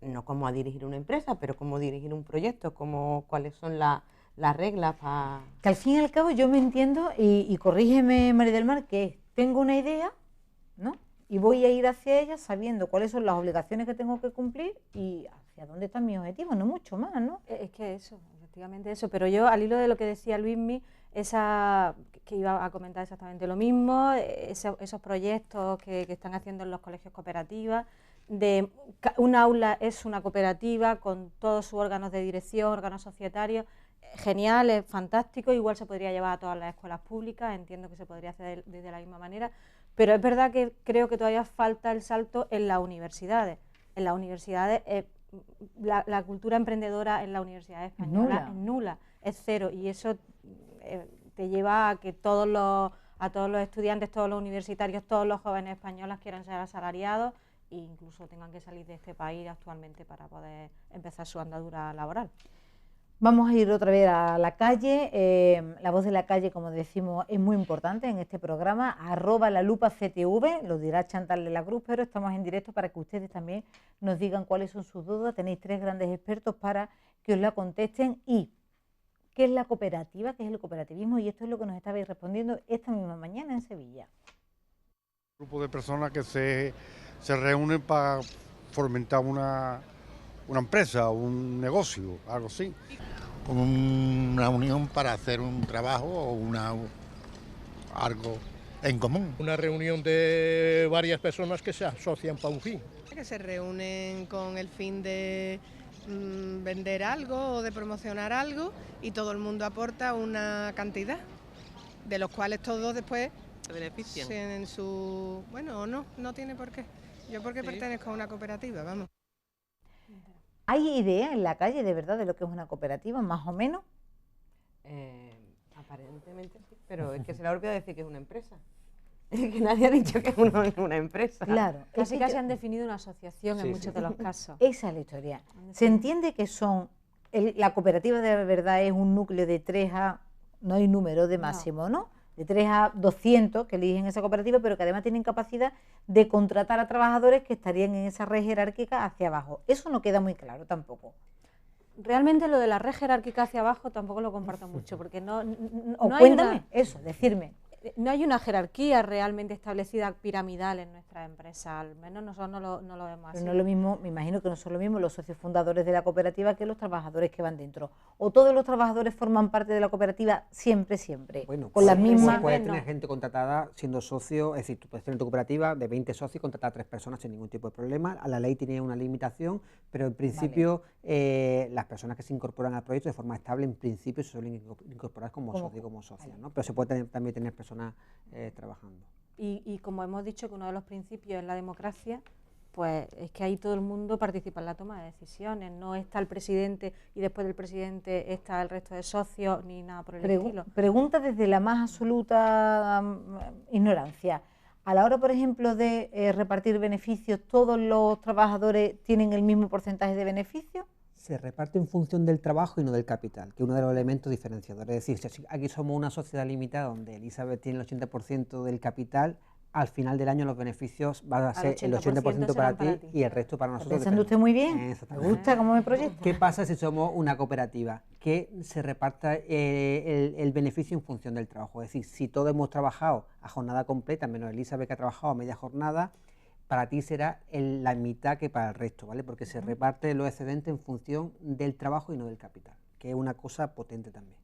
no cómo a dirigir una empresa, pero cómo dirigir un proyecto, cuáles son las reglas para... Que al fin y al cabo yo me entiendo, y corrígeme, María del Mar, que tengo una idea, ¿no? Y voy a ir hacia ella sabiendo cuáles son las obligaciones que tengo que cumplir y hacia dónde están mis objetivos, no mucho más, ¿no? Es que eso, efectivamente eso, pero yo al hilo de lo que decía Luismi, que iba a comentar exactamente lo mismo, esos proyectos que están haciendo en los colegios cooperativas, un aula es una cooperativa con todos sus órganos de dirección, órganos societarios, genial, es fantástico, igual se podría llevar a todas las escuelas públicas, entiendo que se podría hacer de la misma manera, pero es verdad que creo que todavía falta el salto en las universidades. En las universidades, la cultura emprendedora en la universidad española es nula, es cero, y eso te lleva a que todos los estudiantes, todos los universitarios, todos los jóvenes españoles quieran ser asalariados e incluso tengan que salir de este país actualmente para poder empezar su andadura laboral. Vamos a ir otra vez a la calle. La voz de la calle, como decimos, es muy importante en este programa. @lalupactv, lo dirá Chantal de la Cruz, pero estamos en directo para que ustedes también nos digan cuáles son sus dudas. Tenéis 3 grandes expertos para que os la contesten. ¿Y qué es la cooperativa? ¿Qué es el cooperativismo? Y esto es lo que nos estabais respondiendo esta misma mañana en Sevilla. Un grupo de personas que se reúnen para fomentar una empresa, un negocio, algo así. Una unión para hacer un trabajo o algo en común. Una reunión de varias personas que se asocian para un fin. Que se reúnen con el fin de vender algo o de promocionar algo y todo el mundo aporta una cantidad, de los cuales todos después se benefician. En su... Bueno, o no tiene por qué. Yo porque pertenezco a una cooperativa, vamos. ¿Hay idea en la calle de verdad de lo que es una cooperativa, más o menos? Aparentemente sí, pero es que se le ha olvidado decir que es una empresa. Es que nadie ha dicho que es una empresa. Claro. Casi han definido una asociación en muchos de los casos. Esa es la historia. Se entiende que la cooperativa de verdad es un núcleo de 3 a... No hay número de máximo, ¿no? De 3 a 200 que eligen esa cooperativa, pero que además tienen capacidad de contratar a trabajadores que estarían en esa red jerárquica hacia abajo. Eso no queda muy claro tampoco. Realmente lo de la red jerárquica hacia abajo tampoco lo comparto mucho, porque no cuéntame eso, decirme. No hay una jerarquía realmente establecida piramidal en nuestra empresa, al menos nosotros no lo vemos así. Pero no es lo mismo, me imagino que no son lo mismo los socios fundadores de la cooperativa que los trabajadores que van dentro. ¿O todos los trabajadores forman parte de la cooperativa siempre? Bueno, con las mismas... Puedes tener gente contratada siendo socio, es decir, tú puedes tener tu cooperativa de 20 socios y contratar a 3 personas sin ningún tipo de problema. La ley tiene una limitación, pero en principio las personas que se incorporan al proyecto de forma estable, en principio se suelen incorporar como socias, ¿no? Pero se puede también tener personas trabajando. Y como hemos dicho que uno de los principios es la democracia, pues es que ahí todo el mundo participa en la toma de decisiones, no está el presidente y después del presidente está el resto de socios ni nada por el estilo. Pregunta desde la más absoluta ignorancia. A la hora, por ejemplo, de repartir beneficios, ¿todos los trabajadores tienen el mismo porcentaje de beneficios? Se reparte en función del trabajo y no del capital, que es uno de los elementos diferenciadores. Es decir, si aquí somos una sociedad limitada donde Elizabeth tiene el 80% del capital, al final del año los beneficios van a ser el 80% para ti y el resto para nosotros. ¿Está pensando usted muy bien? Me gusta cómo me proyecta. ¿Qué pasa si somos una cooperativa? Que se reparta el beneficio en función del trabajo. Es decir, si todos hemos trabajado a jornada completa, menos Elizabeth que ha trabajado a media jornada, para ti será la mitad que para el resto, ¿vale? Porque se reparte los excedentes en función del trabajo y no del capital, que es una cosa potente también.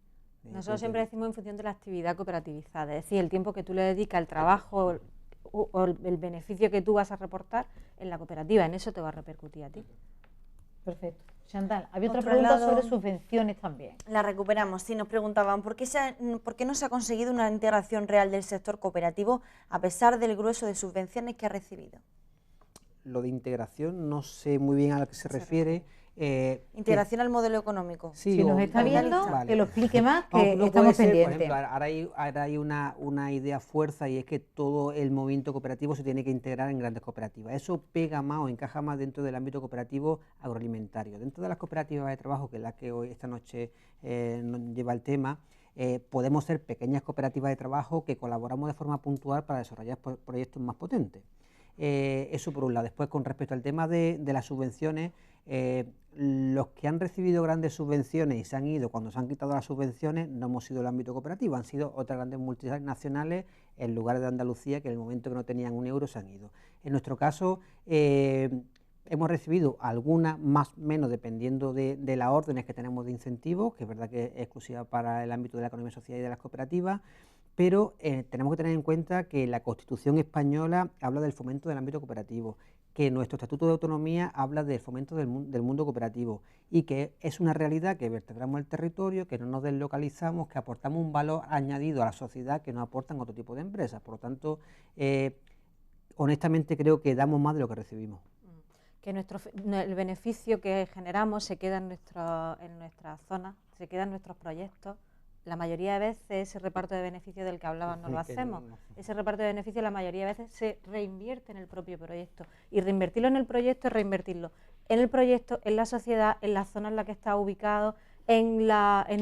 Nosotros siempre decimos en función de la actividad cooperativizada, es decir, el tiempo que tú le dedicas al trabajo o el beneficio que tú vas a reportar en la cooperativa, en eso te va a repercutir a ti. Perfecto. Chantal, había otra pregunta sobre subvenciones también. La recuperamos, sí, nos preguntaban ¿por qué no se ha conseguido una integración real del sector cooperativo a pesar del grueso de subvenciones que ha recibido? Lo de integración no sé muy bien a lo que se refiere. Integración al modelo económico. Sí, si nos está viendo, que lo explique más, que estamos pendientes. Por ejemplo, ahora hay una idea fuerza, y es que todo el movimiento cooperativo se tiene que integrar en grandes cooperativas. Eso pega más o encaja más dentro del ámbito cooperativo agroalimentario. Dentro de las cooperativas de trabajo, que es la que hoy, esta noche, nos lleva el tema, podemos ser pequeñas cooperativas de trabajo que colaboramos de forma puntual para desarrollar proyectos más potentes. Eso por un lado. Después, con respecto al tema de las subvenciones, los que han recibido grandes subvenciones y se han ido cuando se han quitado las subvenciones no hemos sido el ámbito cooperativo, han sido otras grandes multinacionales en lugares de Andalucía que en el momento que no tenían un euro se han ido. En nuestro caso hemos recibido algunas más o menos dependiendo de las órdenes que tenemos de incentivos, que es verdad que es exclusiva para el ámbito de la economía social y de las cooperativas, pero tenemos que tener en cuenta que la Constitución española habla del fomento del ámbito cooperativo, que nuestro Estatuto de Autonomía habla del fomento del mundo cooperativo, y que es una realidad que vertebramos el territorio, que no nos deslocalizamos, que aportamos un valor añadido a la sociedad que no aportan otro tipo de empresas. Por lo tanto, honestamente creo que damos más de lo que recibimos. Que el beneficio que generamos se queda en nuestra zona, se queda en nuestros proyectos. La mayoría de veces ese reparto de beneficios del que hablaban no lo hacemos. Ese reparto de beneficios la mayoría de veces se reinvierte en el propio proyecto. Y reinvertirlo en el proyecto es reinvertirlo en el proyecto, en la sociedad, en la zona en la que está ubicado, en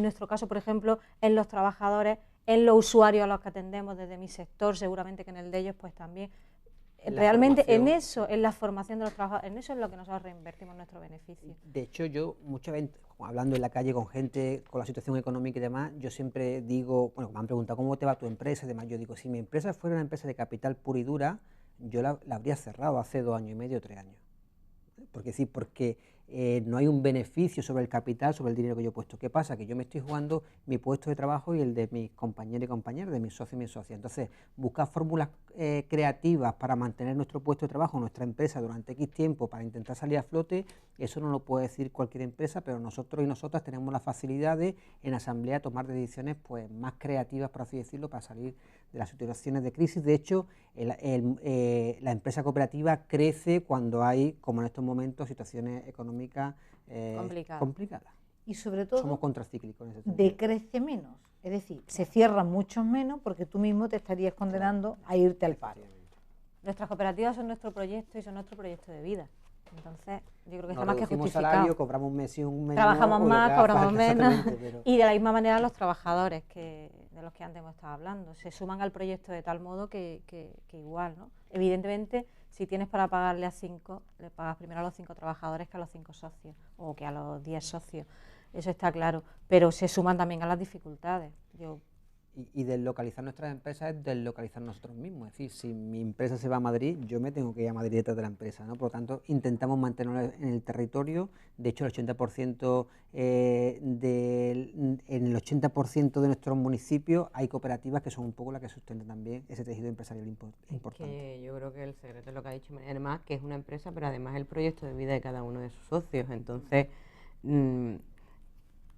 nuestro caso, por ejemplo, en los trabajadores, en los usuarios a los que atendemos desde mi sector, seguramente que en el de ellos pues también. Realmente en eso, en la formación de los trabajadores, en eso es lo que nosotros reinvertimos nuestro beneficio. De hecho, yo muchas veces, hablando en la calle con gente, con la situación económica y demás, yo siempre digo, bueno, me han preguntado cómo te va tu empresa y demás, yo digo, si mi empresa fuera una empresa de capital pura y dura, yo la habría cerrado hace 2 años y medio, 3 años. Porque no hay un beneficio sobre el capital, sobre el dinero que yo he puesto. ¿Qué pasa? Que yo me estoy jugando mi puesto de trabajo y el de mis compañeros y compañeras, de mis socios y mis socias. Entonces, buscar fórmulas creativas para mantener nuestro puesto de trabajo, nuestra empresa durante X tiempo, para intentar salir a flote, eso no lo puede decir cualquier empresa, pero nosotros y nosotras tenemos la facilidad de, en asamblea, tomar decisiones pues más creativas, por así decirlo, para salir de las situaciones de crisis. De hecho, la empresa cooperativa crece cuando hay, como en estos momentos, situaciones económicas complicadas. Y sobre todo, somos contracíclicos en ese sentido. Decrece menos, es decir, se cierran muchos menos porque tú mismo te estarías condenando a irte al paro. Nuestras cooperativas son nuestro proyecto y son nuestro proyecto de vida. Entonces, yo creo que está Nos más que reducimos justificado. salario, cobramos un mes y un mes. Trabajamos más, cobramos menos. Pero... Y de la misma manera los trabajadores de los que antes hemos estado hablando, se suman al proyecto de tal modo que igual, ¿no? Evidentemente, si tienes para pagarle a 5, le pagas primero a los 5 trabajadores que a los 5 socios, o que a los 10 socios. Eso está claro, pero se suman también a las dificultades. Y deslocalizar nuestras empresas es deslocalizar nosotros mismos. Es decir, si mi empresa se va a Madrid, yo me tengo que ir a Madrid detrás de la empresa, ¿no? Por lo tanto, intentamos mantenerlo en el territorio. De hecho, el 80% en el 80% de nuestros municipios hay cooperativas que son un poco las que sustentan también ese tejido empresarial importante. Que yo creo que el secreto es lo que ha dicho María del Mar, que es una empresa, pero además el proyecto de vida de cada uno de sus socios. Entonces,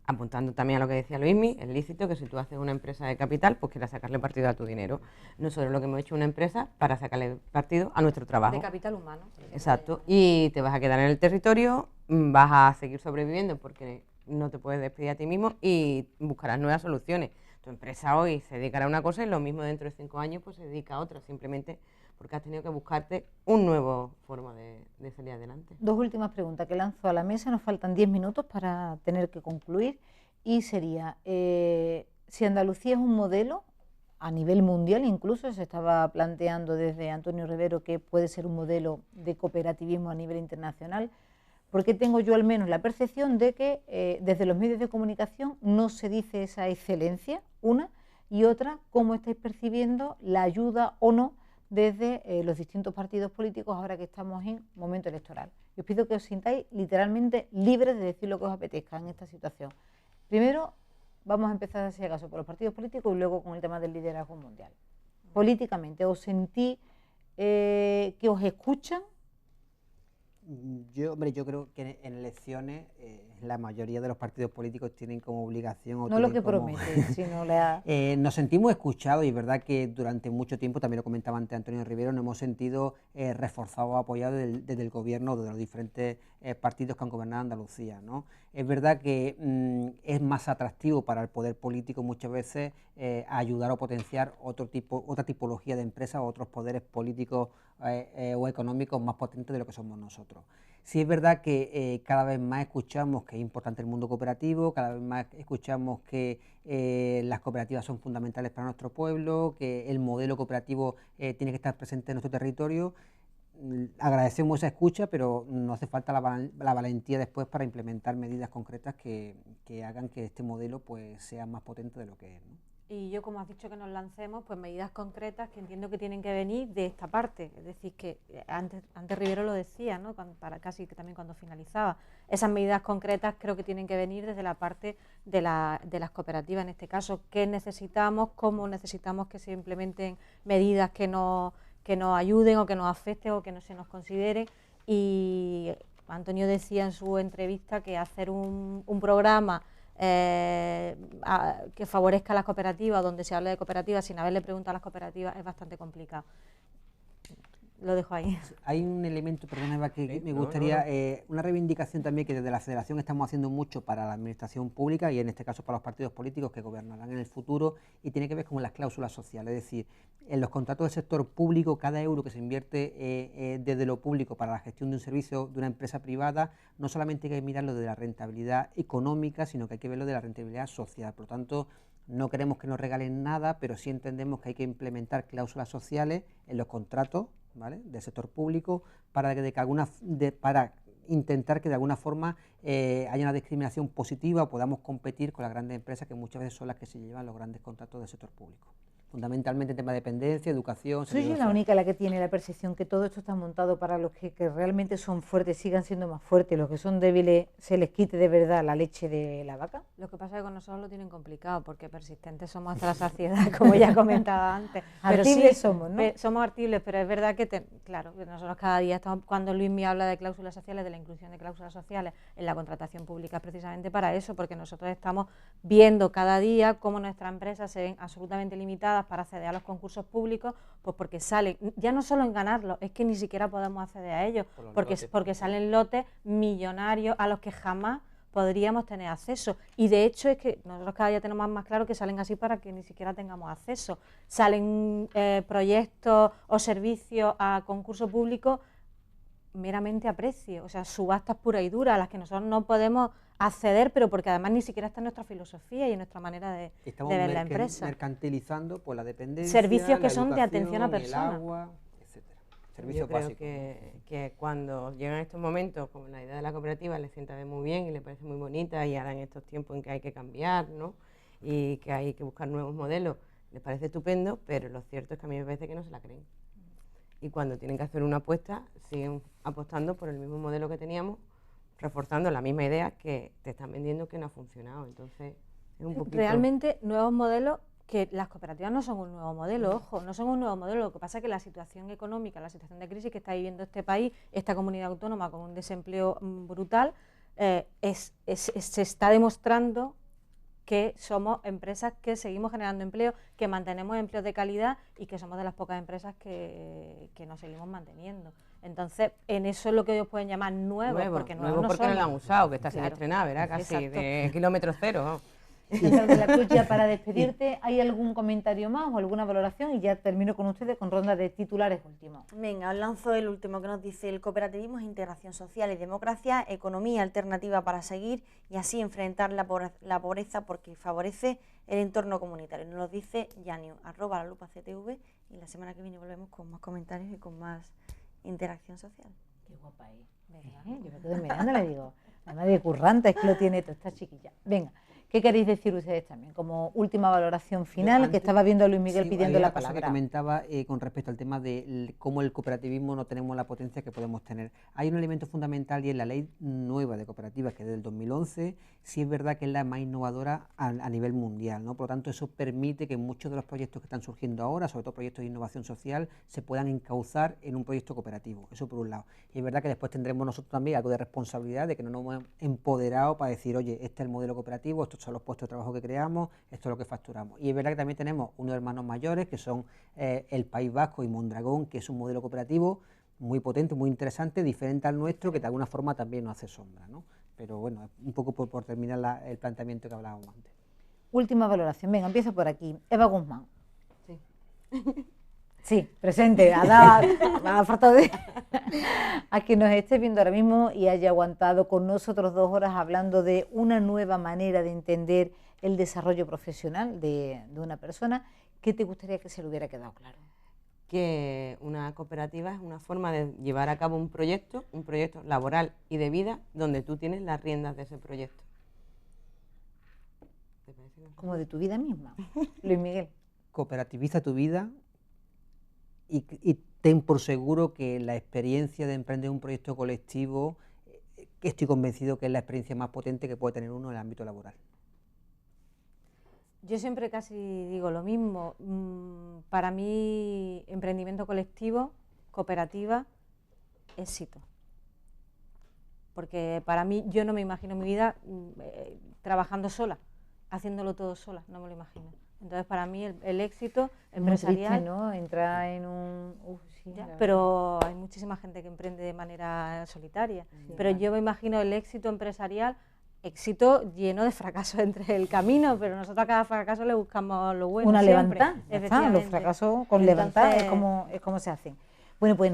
apuntando también a lo que decía Luismi, es lícito que si tú haces una empresa de capital, pues quieras sacarle partido a tu dinero. Nosotros lo que hemos hecho una empresa para sacarle partido a nuestro trabajo. De capital humano. Exacto. Y te vas a quedar en el territorio, vas a seguir sobreviviendo porque no te puedes despedir a ti mismo y buscarás nuevas soluciones. Tu empresa hoy se dedicará a una cosa y lo mismo dentro de 5 años pues se dedica a otra, simplemente porque has tenido que buscarte un nuevo forma de salir adelante. 2 últimas preguntas que lanzo a la mesa, nos faltan 10 minutos para tener que concluir, y sería, si Andalucía es un modelo a nivel mundial, incluso se estaba planteando desde Antonio Rivero que puede ser un modelo de cooperativismo a nivel internacional, porque tengo yo al menos la percepción de que desde los medios de comunicación no se dice esa excelencia, una, y otra, cómo estáis percibiendo la ayuda o no desde los distintos partidos políticos ahora que estamos en momento electoral. Yo os pido que os sintáis literalmente libres de decir lo que os apetezca en esta situación. Primero, vamos a empezar, si acaso, por los partidos políticos y luego con el tema del liderazgo mundial. Políticamente, ¿os sentí que os escuchan? Yo creo que en elecciones la mayoría de los partidos políticos tienen como obligación... No lo que prometen, sino la... Nos sentimos escuchados y es verdad que durante mucho tiempo, también lo comentaba antes Antonio Rivero, nos hemos sentido reforzados o apoyados desde el gobierno de los diferentes partidos que han gobernado Andalucía, ¿no? Es verdad que es más atractivo para el poder político muchas veces ayudar o potenciar otra tipología de empresas o otros poderes políticos o económicos más potentes de lo que somos nosotros. Sí es verdad que cada vez más escuchamos que es importante el mundo cooperativo, cada vez más escuchamos que las cooperativas son fundamentales para nuestro pueblo, que el modelo cooperativo tiene que estar presente en nuestro territorio. Agradecemos esa escucha, pero no hace falta la valentía después para implementar medidas concretas que hagan que este modelo pues sea más potente de lo que es, ¿no? Y yo, como has dicho que nos lancemos, pues medidas concretas que entiendo que tienen que venir de esta parte. Es decir, que antes Rivero lo decía, ¿no? Para casi que también cuando finalizaba. Esas medidas concretas creo que tienen que venir desde la parte de las cooperativas, en este caso. ¿Qué necesitamos? ¿Cómo necesitamos que se implementen medidas que nos ayuden o que nos afecten o que no se nos consideren? Y Antonio decía en su entrevista que hacer un programa que favorezca a las cooperativas, donde se hable de cooperativas sin haberle preguntado a las cooperativas, es bastante complicado. Lo dejo ahí. Hay un elemento, perdona Eva, que me gustaría, una reivindicación también que desde la Federación estamos haciendo mucho para la administración pública y en este caso para los partidos políticos que gobernarán en el futuro, y tiene que ver con las cláusulas sociales. Es decir, en los contratos del sector público, cada euro que se invierte desde lo público para la gestión de un servicio de una empresa privada, no solamente hay que mirarlo de la rentabilidad económica, sino que hay que verlo de la rentabilidad social. Por lo tanto, no queremos que nos regalen nada, pero sí entendemos que hay que implementar cláusulas sociales en los contratos, ¿vale?, del sector público para intentar que de alguna forma haya una discriminación positiva o podamos competir con las grandes empresas que muchas veces son las que se llevan los grandes contratos del sector público. Fundamentalmente en temas de dependencia, educación... Soy yo la única la que tiene la percepción que todo esto está montado para los que realmente son fuertes sigan siendo más fuertes, los que son débiles se les quite de verdad la leche de la vaca. Lo que pasa es que con nosotros lo tienen complicado porque persistentes somos hasta la saciedad, como ya comentaba antes. Artibles sí, somos, ¿no? Somos artibles, pero es verdad que, claro, que nosotros cada día estamos, cuando Luis me habla de cláusulas sociales, de la inclusión de cláusulas sociales en la contratación pública, es precisamente para eso, porque nosotros estamos viendo cada día cómo nuestras empresas se ven absolutamente limitadas para acceder a los concursos públicos, pues porque salen, ya no solo en ganarlos, es que ni siquiera podemos acceder a ellos, porque salen lotes millonarios a los que jamás podríamos tener acceso. Y de hecho es que nosotros cada día tenemos más claro que salen así para que ni siquiera tengamos acceso. Salen proyectos o servicios a concurso público meramente a precio, o sea, subastas puras y duras a las que nosotros no podemos acceder, pero porque además ni siquiera está en nuestra filosofía y en nuestra manera de ver la empresa. Mercantilizando pues la dependencia, servicios que son de atención a personas, el agua, etcétera. Servicios Yo creo básicos. que cuando llegan estos momentos, como la idea de la cooperativa les sienta muy bien y les parece muy bonita, y ahora en estos tiempos en que hay que cambiar, ¿no?, y que hay que buscar nuevos modelos, les parece estupendo, pero lo cierto es que a mí me parece que no se la creen. Y cuando tienen que hacer una apuesta, siguen apostando por el mismo modelo que teníamos, reforzando la misma idea que te están vendiendo que no ha funcionado. Entonces, es un poquito... Realmente, nuevos modelos, que las cooperativas no son un nuevo modelo, ojo, no son un nuevo modelo. Lo que pasa es que la situación económica, la situación de crisis que está viviendo este país, esta comunidad autónoma con un desempleo brutal, se está demostrando que somos empresas que seguimos generando empleo, que mantenemos empleos de calidad y que somos de las pocas empresas que nos seguimos manteniendo. Entonces, en eso es lo que ellos pueden llamar nuevos, porque nuevos no porque somos. no lo han usado, que está sin Claro. estrenar, ¿verdad? Casi Exacto. de kilómetro cero, ¿no? De la Cruz, ya para despedirte, ¿hay algún comentario más o alguna valoración? Y ya termino con ustedes con ronda de titulares últimos. Venga, os lanzo el último que nos dice: el cooperativismo es integración social y democracia, economía alternativa para seguir y así enfrentar la pobreza porque favorece el entorno comunitario. Nos lo dice Yaniu, @lalupactv, y la semana que viene volvemos con más comentarios y con más interacción social. Qué guapa es. Yo me quedo mirando y le digo, además de curranta, es que lo tiene toda esta chiquilla. Venga, ¿Qué queréis decir ustedes también? Como última valoración final, que estaba viendo a Luis Miguel pidiendo la palabra. Que comentaba con respecto al tema de cómo el cooperativismo no tenemos la potencia que podemos tener. Hay un elemento fundamental y es la ley nueva de cooperativas, que es del 2011, sí es verdad que es la más innovadora a nivel mundial, ¿no? Por lo tanto, eso permite que muchos de los proyectos que están surgiendo ahora, sobre todo proyectos de innovación social, se puedan encauzar en un proyecto cooperativo. Eso por un lado. Y es verdad que después tendremos nosotros también algo de responsabilidad de que no nos hemos empoderado para decir, oye, este es el modelo cooperativo, estos son los puestos de trabajo que creamos, esto es lo que facturamos. Y es verdad que también tenemos unos hermanos mayores que son el País Vasco y Mondragón, que es un modelo cooperativo muy potente, muy interesante, diferente al nuestro, que de alguna forma también nos hace sombra, ¿no? Pero bueno, un poco por terminar el planteamiento que hablábamos antes. Última valoración, venga, empieza por aquí. Eva Guzmán. Sí. Sí, presente, ha dado falta de... A quien nos esté viendo ahora mismo y haya aguantado con nosotros 2 horas hablando de una nueva manera de entender el desarrollo profesional de una persona, ¿qué te gustaría que se le hubiera quedado claro? Que una cooperativa es una forma de llevar a cabo un proyecto laboral y de vida, donde tú tienes las riendas de ese proyecto. Como de tu vida misma, Luis Miguel. Cooperativiza tu vida y ten por seguro que la experiencia de emprender un proyecto colectivo, que estoy convencido que es la experiencia más potente que puede tener uno en el ámbito laboral. Yo siempre casi digo lo mismo. Para mí, emprendimiento colectivo, cooperativa, éxito. Porque para mí, yo no me imagino mi vida trabajando sola, haciéndolo todo sola, no me lo imagino. Entonces, para mí, el éxito empresarial... Muy triste, ¿no? Entrar en un... sí, ya, pero hay muchísima gente que emprende de manera solitaria. Sí, pero yo me imagino el éxito empresarial, éxito lleno de fracasos entre el camino, pero nosotros a cada fracaso le buscamos lo bueno. Una siempre, levantada, los fracasos con levantar es como se hacen. Bueno, pues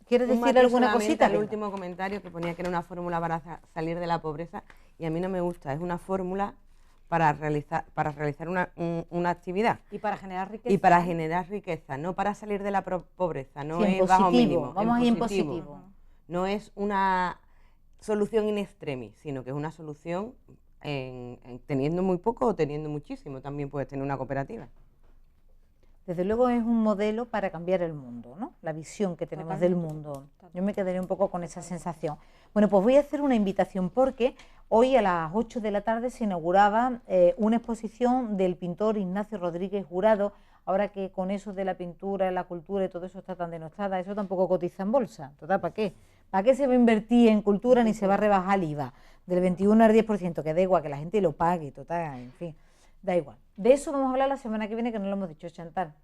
¿quieres decir alguna cosita? El último comentario que ponía que era una fórmula para salir de la pobreza, y a mí no me gusta, es una fórmula para realizar una actividad. Y para generar riqueza. Y para generar riqueza, no para salir de la pobreza, no sí, es bajo mínimo. Vamos a ir en positivo. No es una solución in extremis, sino que es una solución teniendo muy poco o teniendo muchísimo, también puedes tener una cooperativa. Desde luego es un modelo para cambiar el mundo, ¿no? La visión que tenemos del mundo. Yo me quedaré un poco con esa sensación. Bueno, pues voy a hacer una invitación porque hoy a las 8 de la tarde se inauguraba una exposición del pintor Ignacio Rodríguez Jurado. Ahora que con eso de la pintura, la cultura y todo eso está tan denostada, eso tampoco cotiza en bolsa. Total, ¿para qué? ¿Para qué se va a invertir en cultura ni se va a rebajar el IVA del 21 al 10%? Que da igual, que la gente lo pague, total, en fin, da igual. De eso vamos a hablar la semana que viene, que no lo hemos dicho, Chantal.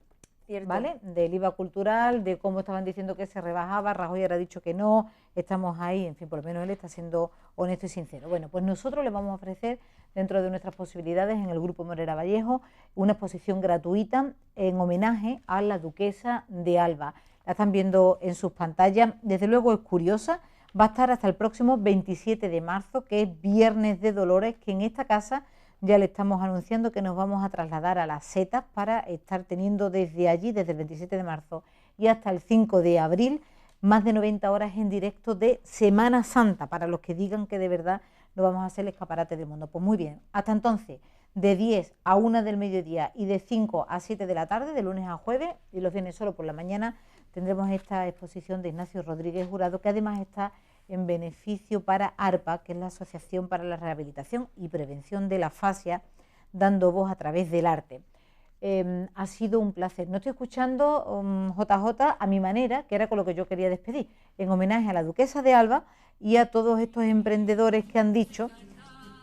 Cierto. ¿Vale? Del IVA cultural, de cómo estaban diciendo que se rebajaba, Rajoy ahora ha dicho que no, estamos ahí, en fin, por lo menos él está siendo honesto y sincero. Bueno, pues nosotros le vamos a ofrecer, dentro de nuestras posibilidades, en el Grupo Morera Vallejo, una exposición gratuita en homenaje a la duquesa de Alba. La están viendo en sus pantallas, desde luego es curiosa, va a estar hasta el próximo 27 de marzo, que es Viernes de Dolores, que en esta casa ya le estamos anunciando que nos vamos a trasladar a las Setas para estar teniendo desde allí, desde el 27 de marzo y hasta el 5 de abril, más de 90 horas en directo de Semana Santa, para los que digan que de verdad no vamos a hacer el escaparate del mundo. Pues muy bien, hasta entonces, de 10 a 1 del mediodía y de 5 a 7 de la tarde, de lunes a jueves, y los viernes solo por la mañana, tendremos esta exposición de Ignacio Rodríguez Jurado, que además está en beneficio para ARPA, que es la Asociación para la Rehabilitación y Prevención de la Fascia, dando voz a través del arte. Ha sido un placer. No estoy escuchando JJ a mi manera, que era con lo que yo quería despedir, en homenaje a la duquesa de Alba y a todos estos emprendedores que han dicho,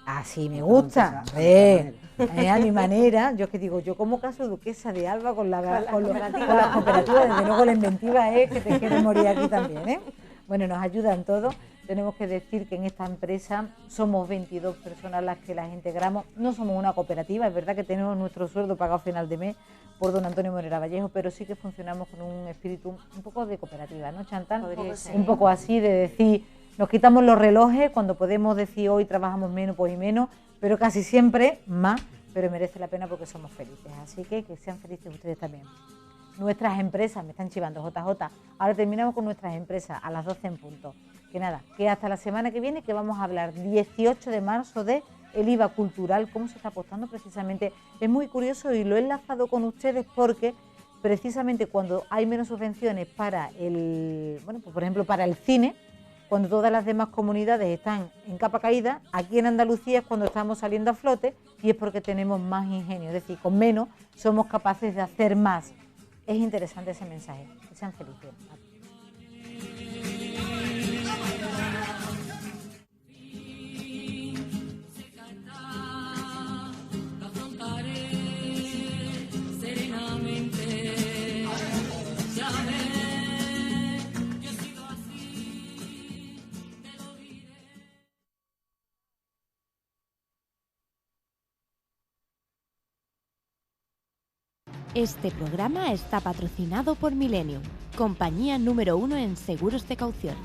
así me gusta, a mi manera, yo que digo, yo como caso duquesa de Alba con las cooperativas, desde luego la inventiva es que te quieres morir aquí también, ¿eh? Bueno, nos ayudan todos. Tenemos que decir que en esta empresa somos 22 personas las que las integramos. No somos una cooperativa, es verdad que tenemos nuestro sueldo pagado a final de mes por don Antonio Morera Vallejo, pero sí que funcionamos con un espíritu un poco de cooperativa, ¿no, Chantal? Un poco así, de decir, nos quitamos los relojes cuando podemos decir hoy trabajamos menos, pues y menos, pero casi siempre más, pero merece la pena porque somos felices. Así que sean felices ustedes también. Nuestras empresas, me están chivando JJ, ahora terminamos con nuestras empresas a las 12 en punto. Que nada, que hasta la semana que viene, que vamos a hablar 18 de marzo de el IVA cultural, cómo se está apostando precisamente. Es muy curioso y lo he enlazado con ustedes porque precisamente cuando hay menos subvenciones para el, bueno, pues por ejemplo para el cine, cuando todas las demás comunidades están en capa caída, aquí en Andalucía es cuando estamos saliendo a flote y es porque tenemos más ingenio, es decir, con menos somos capaces de hacer más. Es interesante ese mensaje. Que sean felices. Este programa está patrocinado por Millennium, compañía número 1 en seguros de caución.